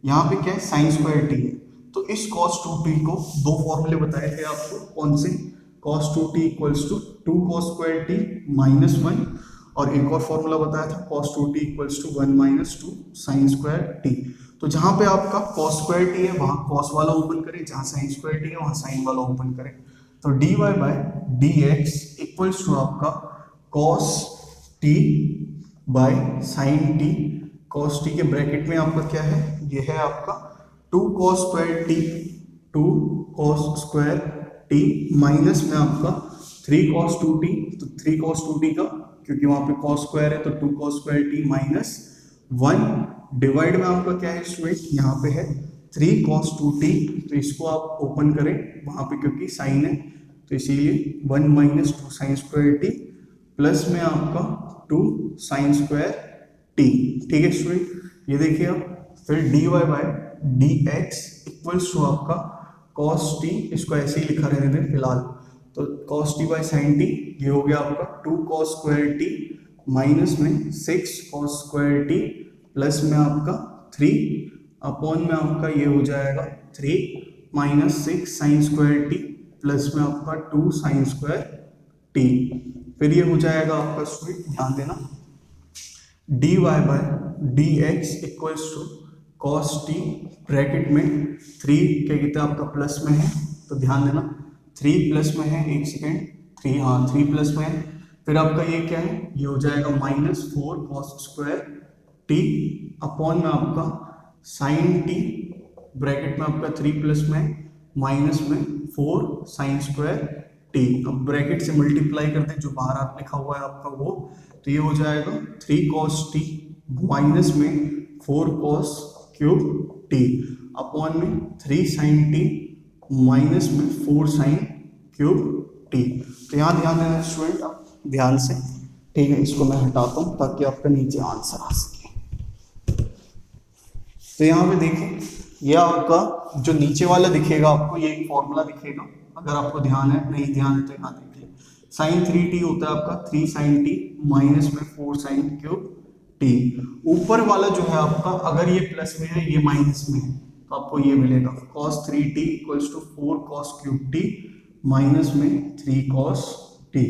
यहाँ पे क्या है साइन स्क्वायर टी है। तो इस cos 2t को दो फॉर्मूले बताए थे आपको, कौन से, cos 2t equals to 2 cos square t minus 1, और एक और फॉर्मूला बताया था cos 2t equals to 1 minus 2 sine square t. तो जहां पे आपका cos स्क्वायर टी है वहां cos वाला ओपन करें, जहां साइन स्क्वायर टी है वहां साइन वाला ओपन करें। तो dy by dx equals to आपका cos t by sine t, cos t के ब्रैकेट में आपका क्या है, ये है आपका 2 cos square t, 2 cos square t minus में आपका 3 cos 2t, तो 3 cos 2t का, क्योंकि वहां पे cos स्क्वायर है तो 2 cos square t minus 1, divide में आपका क्या है स्टूडेंट, यहाँ पे है 3 cos 2t, तो इसको आप ओपन करें वहां पे क्योंकि साइन है, तो इसीलिए 1 minus 2 sine square T plus में आपका 2 साइन स्क्वायर टी। ठीक है स्टूडेंट, ये देखिए आप, फिर dy by dx equals to आपका cos t, इसको ऐसे ही लिखा रहने दें फिलहाल, तो cos t by sine T, ये हो गया आपका 2 cos स्क्वायर टी माइनस में 6 cos स्क्वायर टी प्लस में आपका 3 अपॉन में आपका ये हो जाएगा 3 minus 6 sign square T plus में आपका 2 साइन स्क्वायर टी। फिर ये हो जाएगा आपका स्टूडेंट, ध्यान देना, dy by dx equals to cos t bracket में 3 क्या कहते हैं आपका प्लस में है, तो ध्यान देना 3 प्लस में है, एक सेकेंड, 3, हाँ 3 प्लस में है, फिर आपका ये क्या है, ये हो जाएगा minus 4 cos square t upon में आपका साइन टी ब्रैकेट में आपका 3 प्लस में माइनस में 4 साइन स्क्वायर टी। अब ब्रैकेट से मल्टीप्लाई करते हैं, जो बाहर आप लिखा हुआ है आपका वो, तो ये हो जाएगा 3 cos टी माइनस में 4 cos क्यूब टी अपॉन में 3 साइन टी माइनस में 4 साइन क्यूब टी। तो यहाँ ध्यान देना स्टूडेंट, आप ध्यान से, ठीक है, इसको मैं हटाता हूँ ताकि आपका नीचे आंसर आ सके। तो यहाँ पे देखें, यह आपका जो नीचे वाला दिखेगा आपको, ये एक फॉर्मूला दिखेगा, अगर आपको ध्यान है, नहीं ध्यान है तो यहाँ देख ले, साइन 3t होता है आपका 3 साइन टी माइनस में 4 साइन क्यूब टी। ऊपर वाला जो है आपका, अगर ये प्लस में है ये माइनस में है, तो आपको ये मिलेगा cos 3t equals to 4 cos cube t minus में 3 cos t।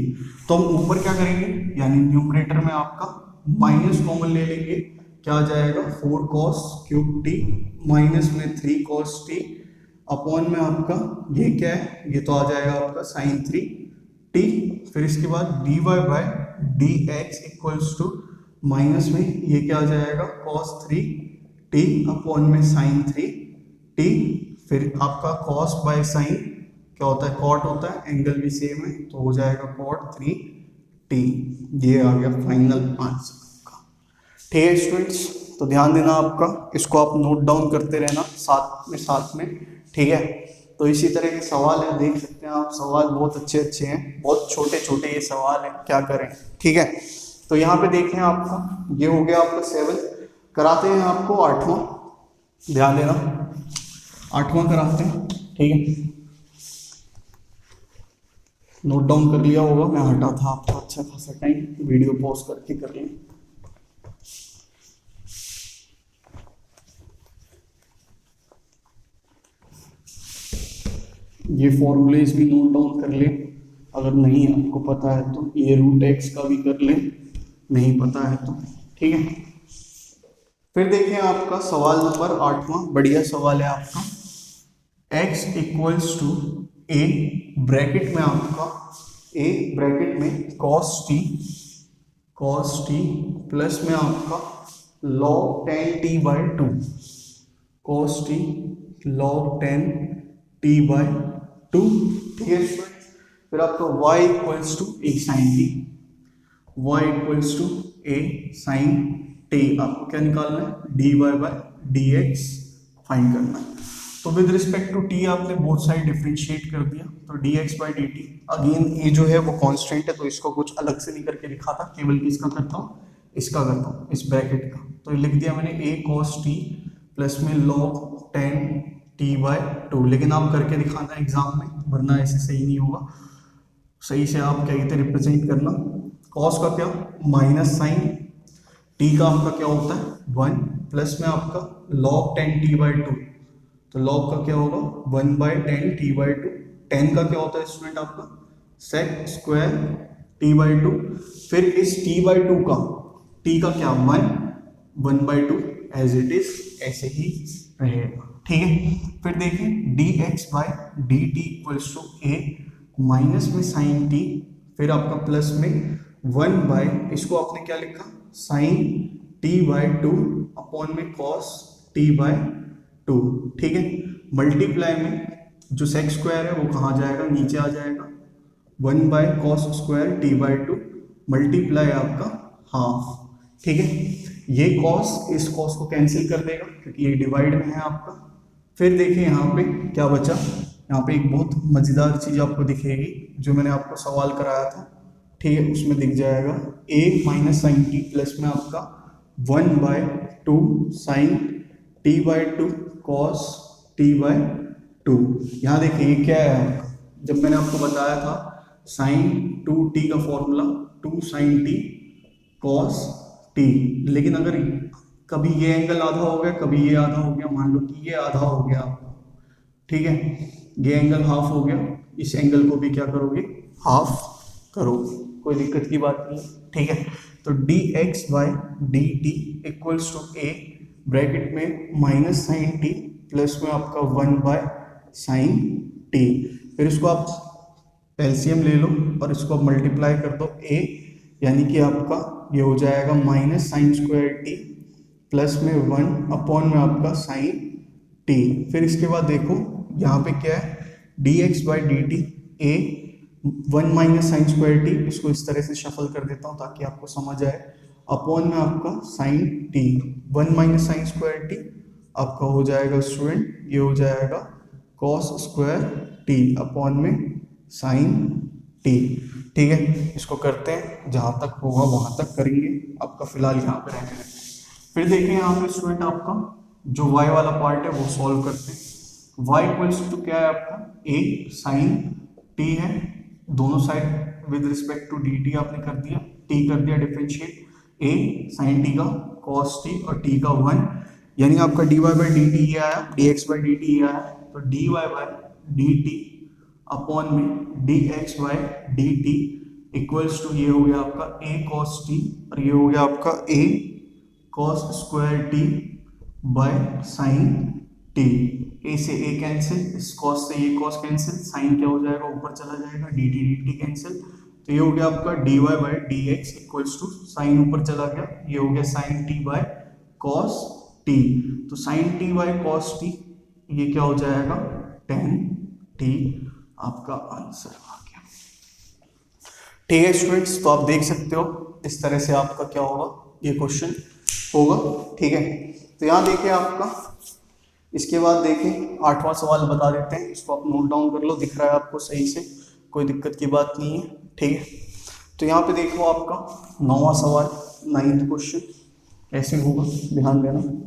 तो हम ऊपर क्या करेंगे, यानी न्यूमरेटर में आपका माइनस कॉमन ले लेंगे, क्या आ जाएगा 4 cos क्यूब टी माइनस में 3 cos t अपॉन में आपका ये क्या है, ये तो आ जाएगा आपका साइन 3t। फिर इसके बाद dy by dx equals to minus में ये क्या आ जाएगा cos 3t अपॉन में साइन 3t। फिर आपका cos बाय साइन क्या होता है, cot होता है, एंगल भी सेम है, तो हो जाएगा cot 3t। ये आ गया फाइनल आंसर का। ठीक है स्टूडेंट्स, तो ध्यान देना आपका, इसको आप नोट डाउन करते रहना साथ में, ठीक है। तो इसी तरह के सवाल है, देख सकते हैं आप, सवाल बहुत अच्छे अच्छे हैं, बहुत छोटे छोटे ये सवाल हैं, क्या करें, ठीक है। तो यहाँ पे देखें आपका, ये हो गया आपका 7, कराते हैं आपको 8वां, ध्यान देना 8वां कराते हैं, ठीक है। नोट डाउन कर लिया होगा, मैं हटा था आपका अच्छा खासा टाइम, वीडियो पॉज करके कर लें। ये फॉर्मूलेज भी नोट डाउन कर लें, अगर नहीं आपको पता है तो, ये रूट एक्स का भी कर लें, नहीं पता है तो, ठीक है। फिर देखें आपका सवाल नंबर 8वां, बढ़िया सवाल है आपका, x equals to a bracket में आपका, a ब्रैकेट में cos t प्लस में आपका log 10t by 2, cos t log 10 t by 2, ठीक है स्टूडेंट। फिर आपका y equals to a sine t, y equals to a sine t, आपको क्या निकालना है, dy बाय dx फाइंड करना है। तो विद रिस्पेक्ट टू t आपने बोथ साइड डिफरेंशिएट कर दिया, तो dx बाई dt, अगेन ये जो है वो कांस्टेंट है तो इसको कुछ अलग से नहीं करके लिखा था, केवल किसका करता हूँ, इसका करता हूँ, इस ब्रैकेट का। तो लिख दिया मैंने a cos t प्लस में log 10 t बाय 2, लेकिन आप करके दिखाना एग्जाम में, वरना ऐसे सही नहीं होगा। सही से आप क्या कहते हैं रिप्रेजेंट करना, cos का क्या माइनस साइन, t का आपका क्या होता है 1, प्लस में आपका log 10 t बाई 2, तो log का क्या होगा 1 बाई 10 t बाई 2, 10 का क्या होता है स्टूडेंट आपका sec स्क्वायर t बाई 2, फिर इस t बाई 2 का t का क्या 1 बाई 2 एज इट इज ऐसे ही रहेगा, ठीक है। फिर देखिए dx by dt equals to a minus में साइन t, फिर आपका प्लस में 1 बाई, इसको आपने क्या लिखा साइन t बाई 2 अपॉन में cos t बाई 2, ठीक है। मल्टीप्लाई में जो सेक स्क्वायर है वो कहाँ जाएगा, नीचे आ जाएगा, 1 by cos square T by 2 multiply आपका हाफ, ठीक है। ये कॉस इस कॉस को कैंसिल कर देगा क्योंकि ये डिवाइड में है आपका। फिर देखिए यहाँ पे क्या बचा, यहाँ पे एक बहुत मजेदार चीज आपको दिखेगी जो मैंने आपको सवाल कराया था, ठीक है, उसमें दिख जाएगा a minus sine t plus में आपका 1 by 2 sine t by 2 cos t by 2। यहाँ देखिए ये क्या है आपका, जब मैंने आपको बताया था साइन 2t का formula 2 sine t cos t, लेकिन अगर कभी ये एंगल आधा हो गया कभी ये आधा हो गया, मान लो कि ये आधा हो गया आपका, ठीक है, ये एंगल हाफ हो गया, इस एंगल को भी क्या करोगे हाफ करोगे, कोई दिक्कत की बात नहीं, ठीक है। तो dx by d t equals to a bracket में माइनस साइन टी प्लस में आपका 1 बाय साइन टी, फिर इसको आप एलसीएम ले लो और इसको मल्टीप्लाई कर दो a, यानी कि आपका ये हो जाएगा minus sine square T plus में 1 अपॉन में आपका साइन टी। फिर इसके बाद देखो यहाँ पे क्या है dx by d T a 1 minus sine square T, इसको इस तरह से शफल कर देता हूँ ताकि आपको समझ आए, अपॉन में आपका sine t 1 minus sine square t आपका हो जाएगा स्टूडेंट, ये हो जाएगा कॉस स्क्वायर टी अपॉन में साइन टी, ठीक है। इसको करते हैं, जहाँ तक होगा वहाँ तक करेंगे, आपका फिलहाल यहाँ पे रहने देते हैं। फिर देखिए यहाँ पे स्टूडेंट आपका जो y वाला पार्ट है वो सॉल्व करते हैं। y इक्वल्स टू क्या है आपका a साइन t है, दोनों side with respect to dt आपने कर दिया, t कर दिया डिफरेंशिएट, a साइन t का cos t और t का 1, यानी आपका dy बाई डी टी ये आया, dx बाई डी टी ये आया, तो dy by d t upon में dx by d t equals to ये हो गया आपका a cos t और ये हो गया आपका a cos square t by sign t, a से a कैंसिल, इस cos से ये cos कैंसिल, साइन क्या हो जाएगा ऊपर चला जाएगा, dt कैंसिल, तो ये हो गया आपका dy by dx equals to sine ऊपर चला गया, ये हो गया sine t by cos t, तो sine t by cos t ये क्या हो जाएगा tan t, आपका आंसर आ गया, ठीक है स्टूडेंट्स। तो आप देख सकते हो इस तरह से आपका क्या होगा ये क्वेश्चन होगा, ठीक है। तो यहाँ देखिए आपका, इसके बाद देखें 8वां सवाल बता देते हैं, इसको आप नोट डाउन कर लो, दिख रहा है आपको सही से, कोई दिक्कत की बात नहीं है, ठीक है। तो यहाँ पे देखो आपका 9वां सवाल 9th क्वेश्चन कैसे होगा, ध्यान देना।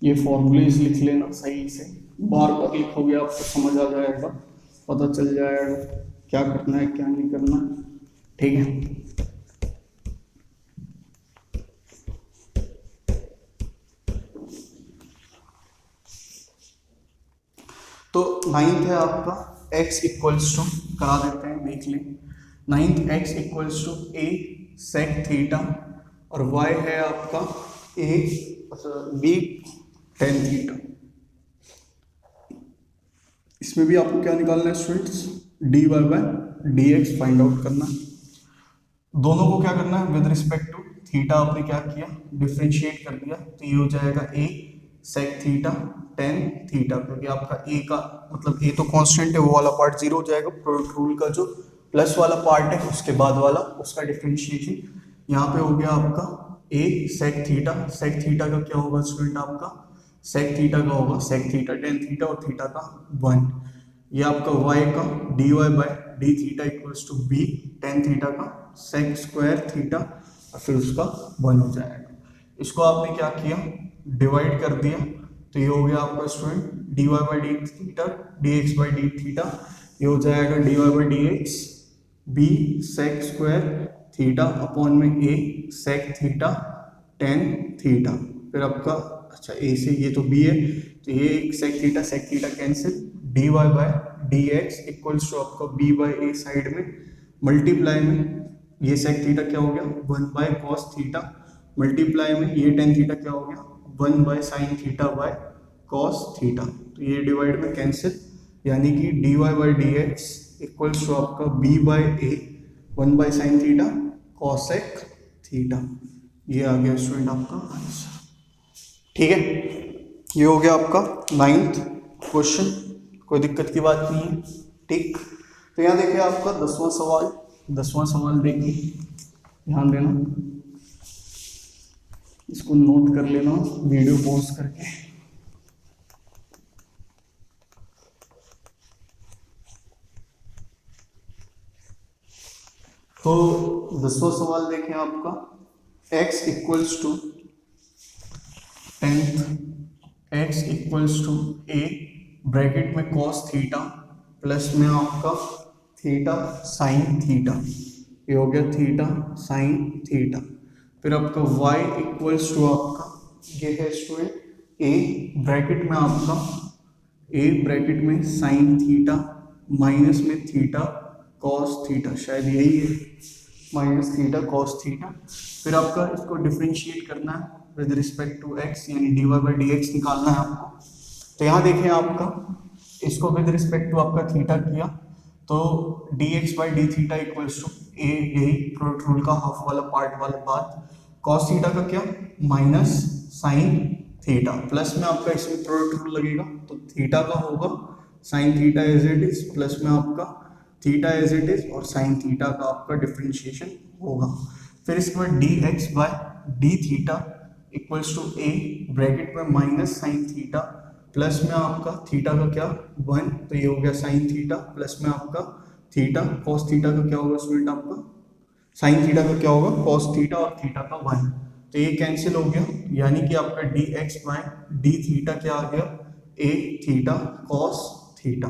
ये फॉर्मूलेज लिख लेना सही से, बार बार लिखोगे आपको समझ आ जाएगा, पता चल जाएगा क्या करना है क्या नहीं करना, ठीक है। तो 9th है आपका x इक्वल्स टू, करा देते हैं देख लें, ninth x equals to a sec theta और वाई है आपका ए बी टेन थीटा। इसमें भी आपको क्या निकालना है students, d y by d x find out करना है। दोनों को क्या करना है विद रिस्पेक्ट टू थीटा आपने क्या किया डिफरेंशिएट कर दिया, तो ये हो जाएगा ए सेक थीटा टेन थीटा, क्योंकि आपका ए का मतलब ए तो कांस्टेंट है, वो वाला पार्ट जीरो हो जाएगा, प्रोडक्ट रूल का जो प्लस वाला पार्ट है उसके बाद वाला उसका डिफरेंशिएशन यहाँ पे हो गया आपका ए सेक थीटा का क्या होगा स्टूडेंट आपका सेक थीटा का होगा सेक थीटा टेन थीटा और थीटा का 1। ये आपका y का dy by d theta equals to b tan theta का सेक स्क्वायर थीटा और फिर उसका 1 हो जाएगा। इसको आपने क्या किया डिवाइड कर दिया, तो ये हो गया आपका student dy by D theta dx by D theta, ये हो जाएगा dy by D x b sec square theta upon में a sec theta tan theta, फिर आपका अच्छा ए से ये तो बी है तो ये sec theta cancel, d y by d x equals to आपका बी बाई ए साइड में मल्टीप्लाई में ये सेक थीटा क्या हो गया 1 बाय कॉस थीटा मल्टीप्लाई में ये टेन थीटा क्या हो गया 1 by sine theta by cos theta, तो ये डिवाइड में कैंसिल, यानी कि D Y by D x equals to आपका B by A 1 by sine theta cosec theta. ये आ गया स्टूडेंट आपका आंसर। ठीक है, ये हो गया आपका 9th क्वेश्चन, कोई दिक्कत की बात नहीं है। ठीक, तो यहाँ देखिए आपका 10वां सवाल देखिए, ध्यान देना, इसको नोट कर लेना वीडियो पॉज करके। तो 10वां सवाल देखें आपका x equals to 10th x equals to a bracket में cos थीटा प्लस में आपका थीटा साइन थीटा, ये हो गया थीटा साइन थीटा, फिर आपका y इक्वल्स टू आपका ये है स्टूडेंट a ब्रैकेट में आपका a ब्रैकेट में साइन थीटा माइनस में थीटा कॉस थीटा, शायद यही है माइनस थीटा कॉस थीटा, फिर आपका इसको डिफरेंशिएट करना है विद रिस्पेक्ट टू x यानी D Y by D X निकालना है आपको। तो यहाँ देखें आपका इसको विद रिस्पेक्ट टू आपका थीटा किया तो D X by D theta equals to A, यही प्रोडक्ट रूल का हाफ वाला पार्ट वाला बात, कॉस थीटा का क्या माइनस साइन थीटा प्लस में आपका इसमें प्रोडक्ट रूल लगेगा तो थीटा का होगा sine theta as it is plus में आपका थीटा एज इट इज और साइन थीटा का आपका डिफरेंशिएशन होगा। फिर इसके बाद d x by d theta equals to a bracket में माइनस साइन थीटा प्लस में आपका थीटा का क्या 1, तो ये हो गया साइन थीटा प्लस में आपका थीटा कॉस थीटा का क्या होगा स्टूडेंट आपका साइन थीटा का क्या होगा कॉस थीटा और थीटा का 1, तो ये कैंसिल हो गया, यानी कि आपका d x by d theta क्या आ गया ए थीटा कॉस थीटा,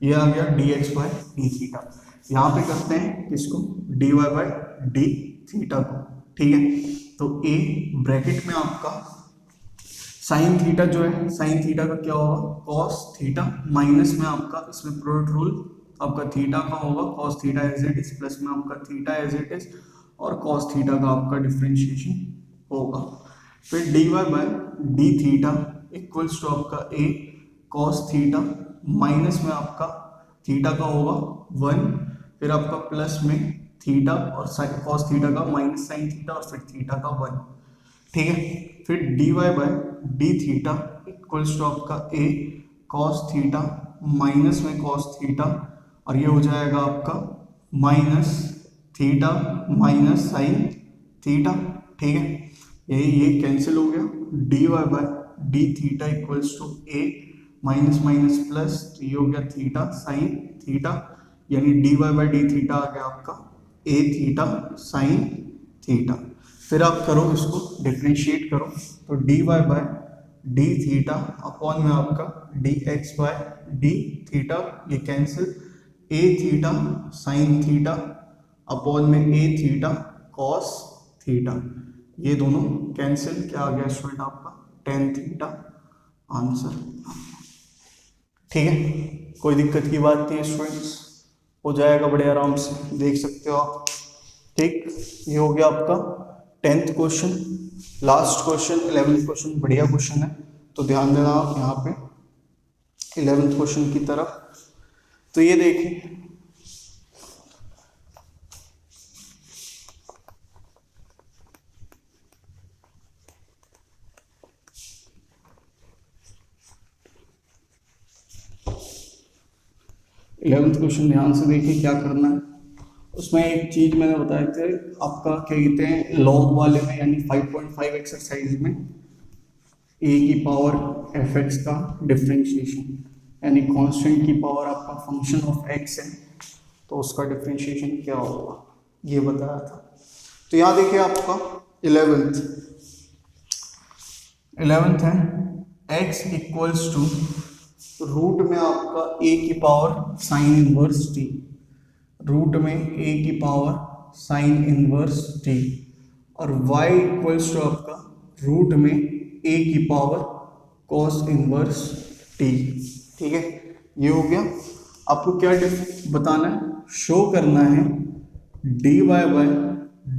ये आ गया d x by d theta. यहाँ पे करते हैं किसको d y by d theta को। ठीक है, तो ए ब्रैकेट में आपका साइन थीटा जो है साइन थीटा का क्या होगा कॉस थीटा माइनस में आपका इसमें प्रोडक्ट रूल आपका थीटा का होगा cos theta as it is plus में आपका थीटा एज इट इज और कॉस थीटा का आपका डिफरेंशिएशन होगा। फिर d y by d theta equals to आपका ए कॉस थीटा माइनस में आपका थीटा का होगा 1, फिर आपका प्लस में थीटा और कॉस थीटा का माइनस साइन थीटा और फिर थीटा का 1। ठीक है, फिर d y by d theta equals to आपका ए कॉस थीटा माइनस में कॉस थीटा और ये हो जाएगा आपका minus theta minus sine theta. ठीक है, ये कैंसिल हो गया, d y by d theta equals to a minus minus plus, तो ये हो गया थीटा साइन थीटा, यानी D Y by D theta आ गया आपका ए थीटा साइन थीटा। फिर आप करो इसको डिफरेंशिएट करो तो d y by d theta upon में आपका d x by d theta, ये cancel, a theta sine theta upon में ए थीटा कॉस थीटा, ये दोनों कैंसिल, क्या आ गया स्टूडेंट आपका टेन थीटा आंसर। ठीक है, कोई दिक्कत की बात नहीं है स्टूडेंट्स। हो जाएगा बड़े आराम से, देख सकते हो आप। ठीक, ये हो गया आपका 10th question. Last question 11th question, बढ़िया क्वेश्चन है, तो ध्यान देना आप यहाँ पे 11th क्वेश्चन की तरफ। तो ये देखिए, इलेवेंथ क्वेश्चन ध्यान से देखिए क्या करना है। उसमें एक चीज मैंने बताया थे आपका, क्या कहते हैं, लॉग वाले में यानी 5.5 एक्सरसाइज में ए की पावर एफ एक्स का डिफरेंशिएशन, यानी कांस्टेंट की पावर आपका फंक्शन ऑफ एक्स है, तो उसका डिफरेंशिएशन क्या होगा ये बताया था। तो यहाँ देखिए आपका 11th है x इक्वल्स टू रूट में आपका a की power sine inverse t, root में a की पावर साइन इनवर्स t, और y इक्वल्स टू आपका रूट में a की पावर कॉस इनवर्स t। ठीक है, ये हो गया। आपको क्या बताना है, शो करना है dy by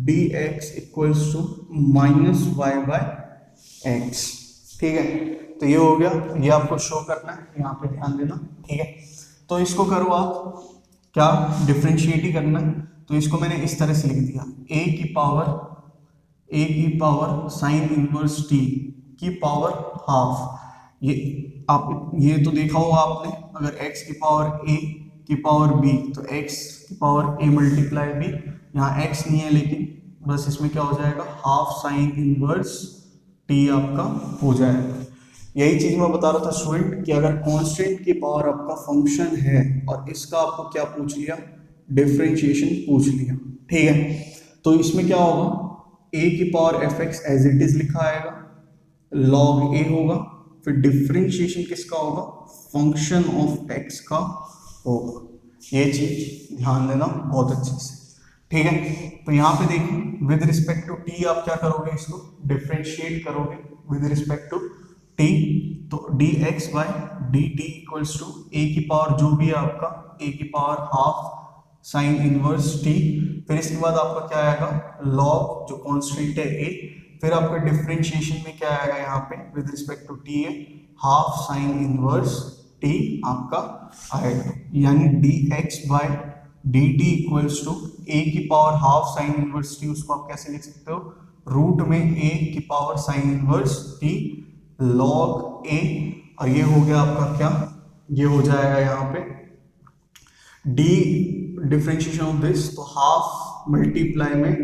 d x equals to minus y by x. ठीक है, तो ये हो गया, ये आपको शो करना है, यहाँ पे ध्यान देना। ठीक है, तो इसको करो आप क्या, डिफरेंशिएट ही करना है। तो इसको मैंने इस तरह से लिख दिया, a की पावर साइन इनवर्स t की पावर हाफ। ये आप ये तो देखा होगा आपने, अगर x की पावर a की पावर b तो x की पावर a मल्टीप्लाई b, यहाँ x नहीं है लेकिन बस इसमें क्या हो जाएगा, हाफ साइन इनवर्स t आपका हो जाएगा। यही चीज मैं बता रहा था स्टूडेंट कि अगर कांस्टेंट की पावर आपका फंक्शन है और इसका आपको क्या पूछ लिया, डिफरेंशिएशन पूछ लिया। ठीक है, तो इसमें क्या होगा, a की power f x as it is लिखा आएगा, लॉग a होगा, फिर डिफरेंशिएशन किसका होगा, फंक्शन ऑफ x का होगा। ये चीज ध्यान देना बहुत अच्छे से। ठीक है, तो यहाँ पे देखिए विद रिस्पेक्ट टू t आप क्या करोगे, इसको डिफरेंशिएट करोगे विद रिस्पेक्ट टू t, तो dx by dt equals to a की पावर जो भी है आपका a की power half sine inverse t, फिर इसके बाद आपका क्या आएगा, लॉग जो कांस्टेंट है a, फिर आपका डिफरेंशिएशन में क्या आएगा, यहाँ पे विद रिस्पेक्ट टू t है हाफ साइन इनवर्स t आपका आएगा, यानी dx by dt equals to a की power half sine inverse t, उसको आप कैसे लिख सकते हो, रूट में a की power sine inverse t log a, और ये हो गया आपका क्या, ये हो जाएगा यहाँ पे d डिफरेंशिएशन ऑफ दिस, तो हाफ मल्टीप्लाई में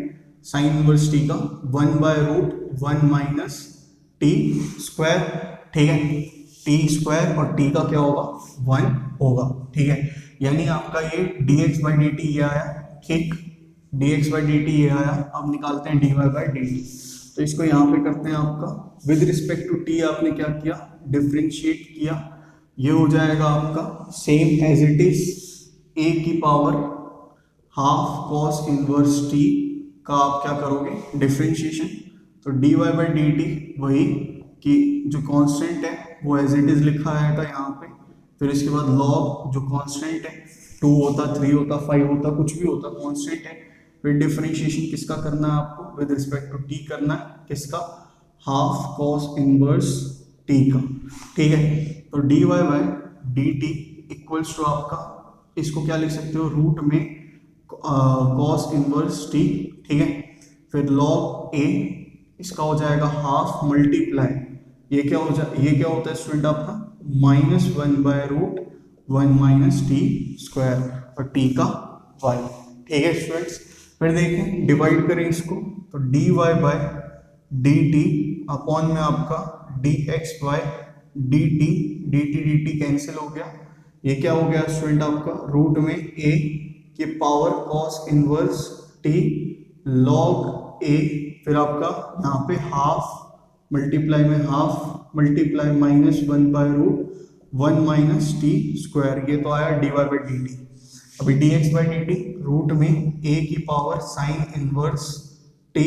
साइन इनवर्स t का 1 by root 1 minus t square. ठीक है, t स्क्वायर और t का क्या होगा, 1 होगा। ठीक है, यानी आपका ये dx बाई dt ये आया, ठीक, dx बाई dt ये आया। अब निकालते हैं dy बाई dt, तो इसको यहाँ पे करते हैं आपका विद रिस्पेक्ट टू t, आपने क्या किया, डिफरेंशिएट किया, ये हो जाएगा आपका same as it is a की power half cos inverse t का आप क्या करोगे, डिफरेंशिएशन, तो dy बाई dt वही कि जो कांस्टेंट है वो एज इट इज लिखा आएगा यहाँ पे, फिर इसके बाद लॉग जो कांस्टेंट है 2 होता 3 होता 5 होता कुछ भी होता कांस्टेंट है, फिर डिफरेंशिएशन किसका करना है आपको, विद रिस्पेक्ट टू t करना है, किसका, हाफ कॉस इनवर्स t का। ठीक है, तो dy by dt equals to आपका, इसको क्या लिख सकते हो, रूट में कॉस इनवर्स t। ठीक है, फिर लॉग a, इसका हो जाएगा हाफ मल्टीप्लाई, ये क्या होता है स्टूडेंट आपका, -1 by root 1 minus t square और t का y। ठीक है स्टूडेंट्स, फिर देखें डिवाइड करें इसको, तो dy बाय dt अपॉन में आपका dx बाय dt कैंसिल हो गया, ये क्या हो गया स्टूडेंट आपका, रूट में a की power cos inverse t log a, फिर आपका यहाँ पे हाफ मल्टीप्लाई में half multiply -1 by root 1 minus t square, ये तो आया dy बाई dt। अभी dx बाई dt रूट में a की पावर साइन इनवर्स t,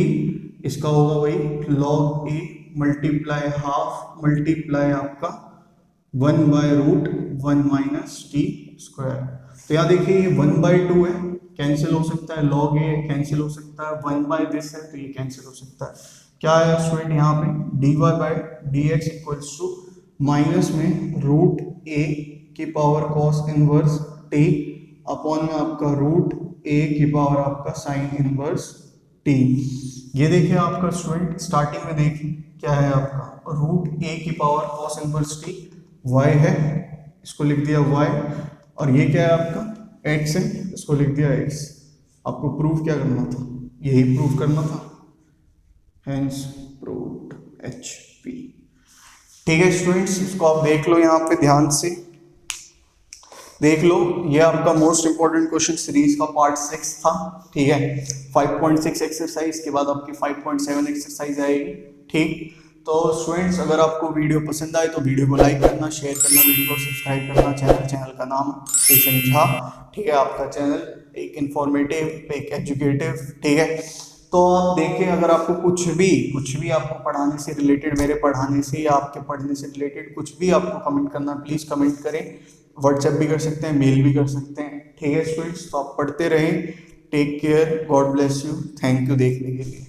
इसका होगा वही log a multiply half multiply आपका 1 by root 1 minus t square. तो यहाँ देखिए ये 1/2 है, कैंसिल हो सकता है, log a कैंसिल हो सकता है, 1/this है तो ये कैंसिल हो सकता है। क्या है स्टूडेंट यहाँ पे dy by D x equals to minus में रूट ए की power cos inverse t upon में आपका रूट ए की पावर आपका साइन इनवर्स टी। ये देखिए आपका स्टूडेंट स्टार्टिंग में देखिए क्या है आपका रूट ए की power cos inverse t y है, इसको लिख दिया वाई, और ये क्या है आपका एक्स है, इसको लिख दिया एक्स। आपको प्रूफ क्या करना था, यही प्रूफ करना था, हेंस प्रूव्ड HP। ठीक है स्टूडेंट्स, इसको आप देख लो, यहाँ पे ध्यान से देख लो, ये आपका मोस्ट इंपॉर्टेंट क्वेश्चन सीरीज का पार्ट 6 था। ठीक है, 5.6 एक्सरसाइज के बाद आपकी 5.7 एक्सरसाइज आएगी। ठीक, तो स्टूडेंट्स अगर आपको वीडियो पसंद आए तो वीडियो को लाइक करना, शेयर करना, वीडियो को सब्सक्राइब करना। चैनल का नाम स्टेशन झा। ठीक है, आपका चैनल एक इंफॉर्मेटिव, एक एजुकेटिव। ठीक है, तो आप देखिए अगर आपको कुछ भी आपको पढ़ाने से रिलेटेड, मेरे पढ़ाने से या आपके पढ़ने से रिलेटेड कुछ भी आपको कमेंट करना, प्लीज़ कमेंट करें। व्हाट्सएप भी कर सकते हैं, मेल भी कर सकते हैं। ठीक है स्टूडेंट्स, तो आप पढ़ते रहें। Take care, God bless you, thank you देखने के लिए।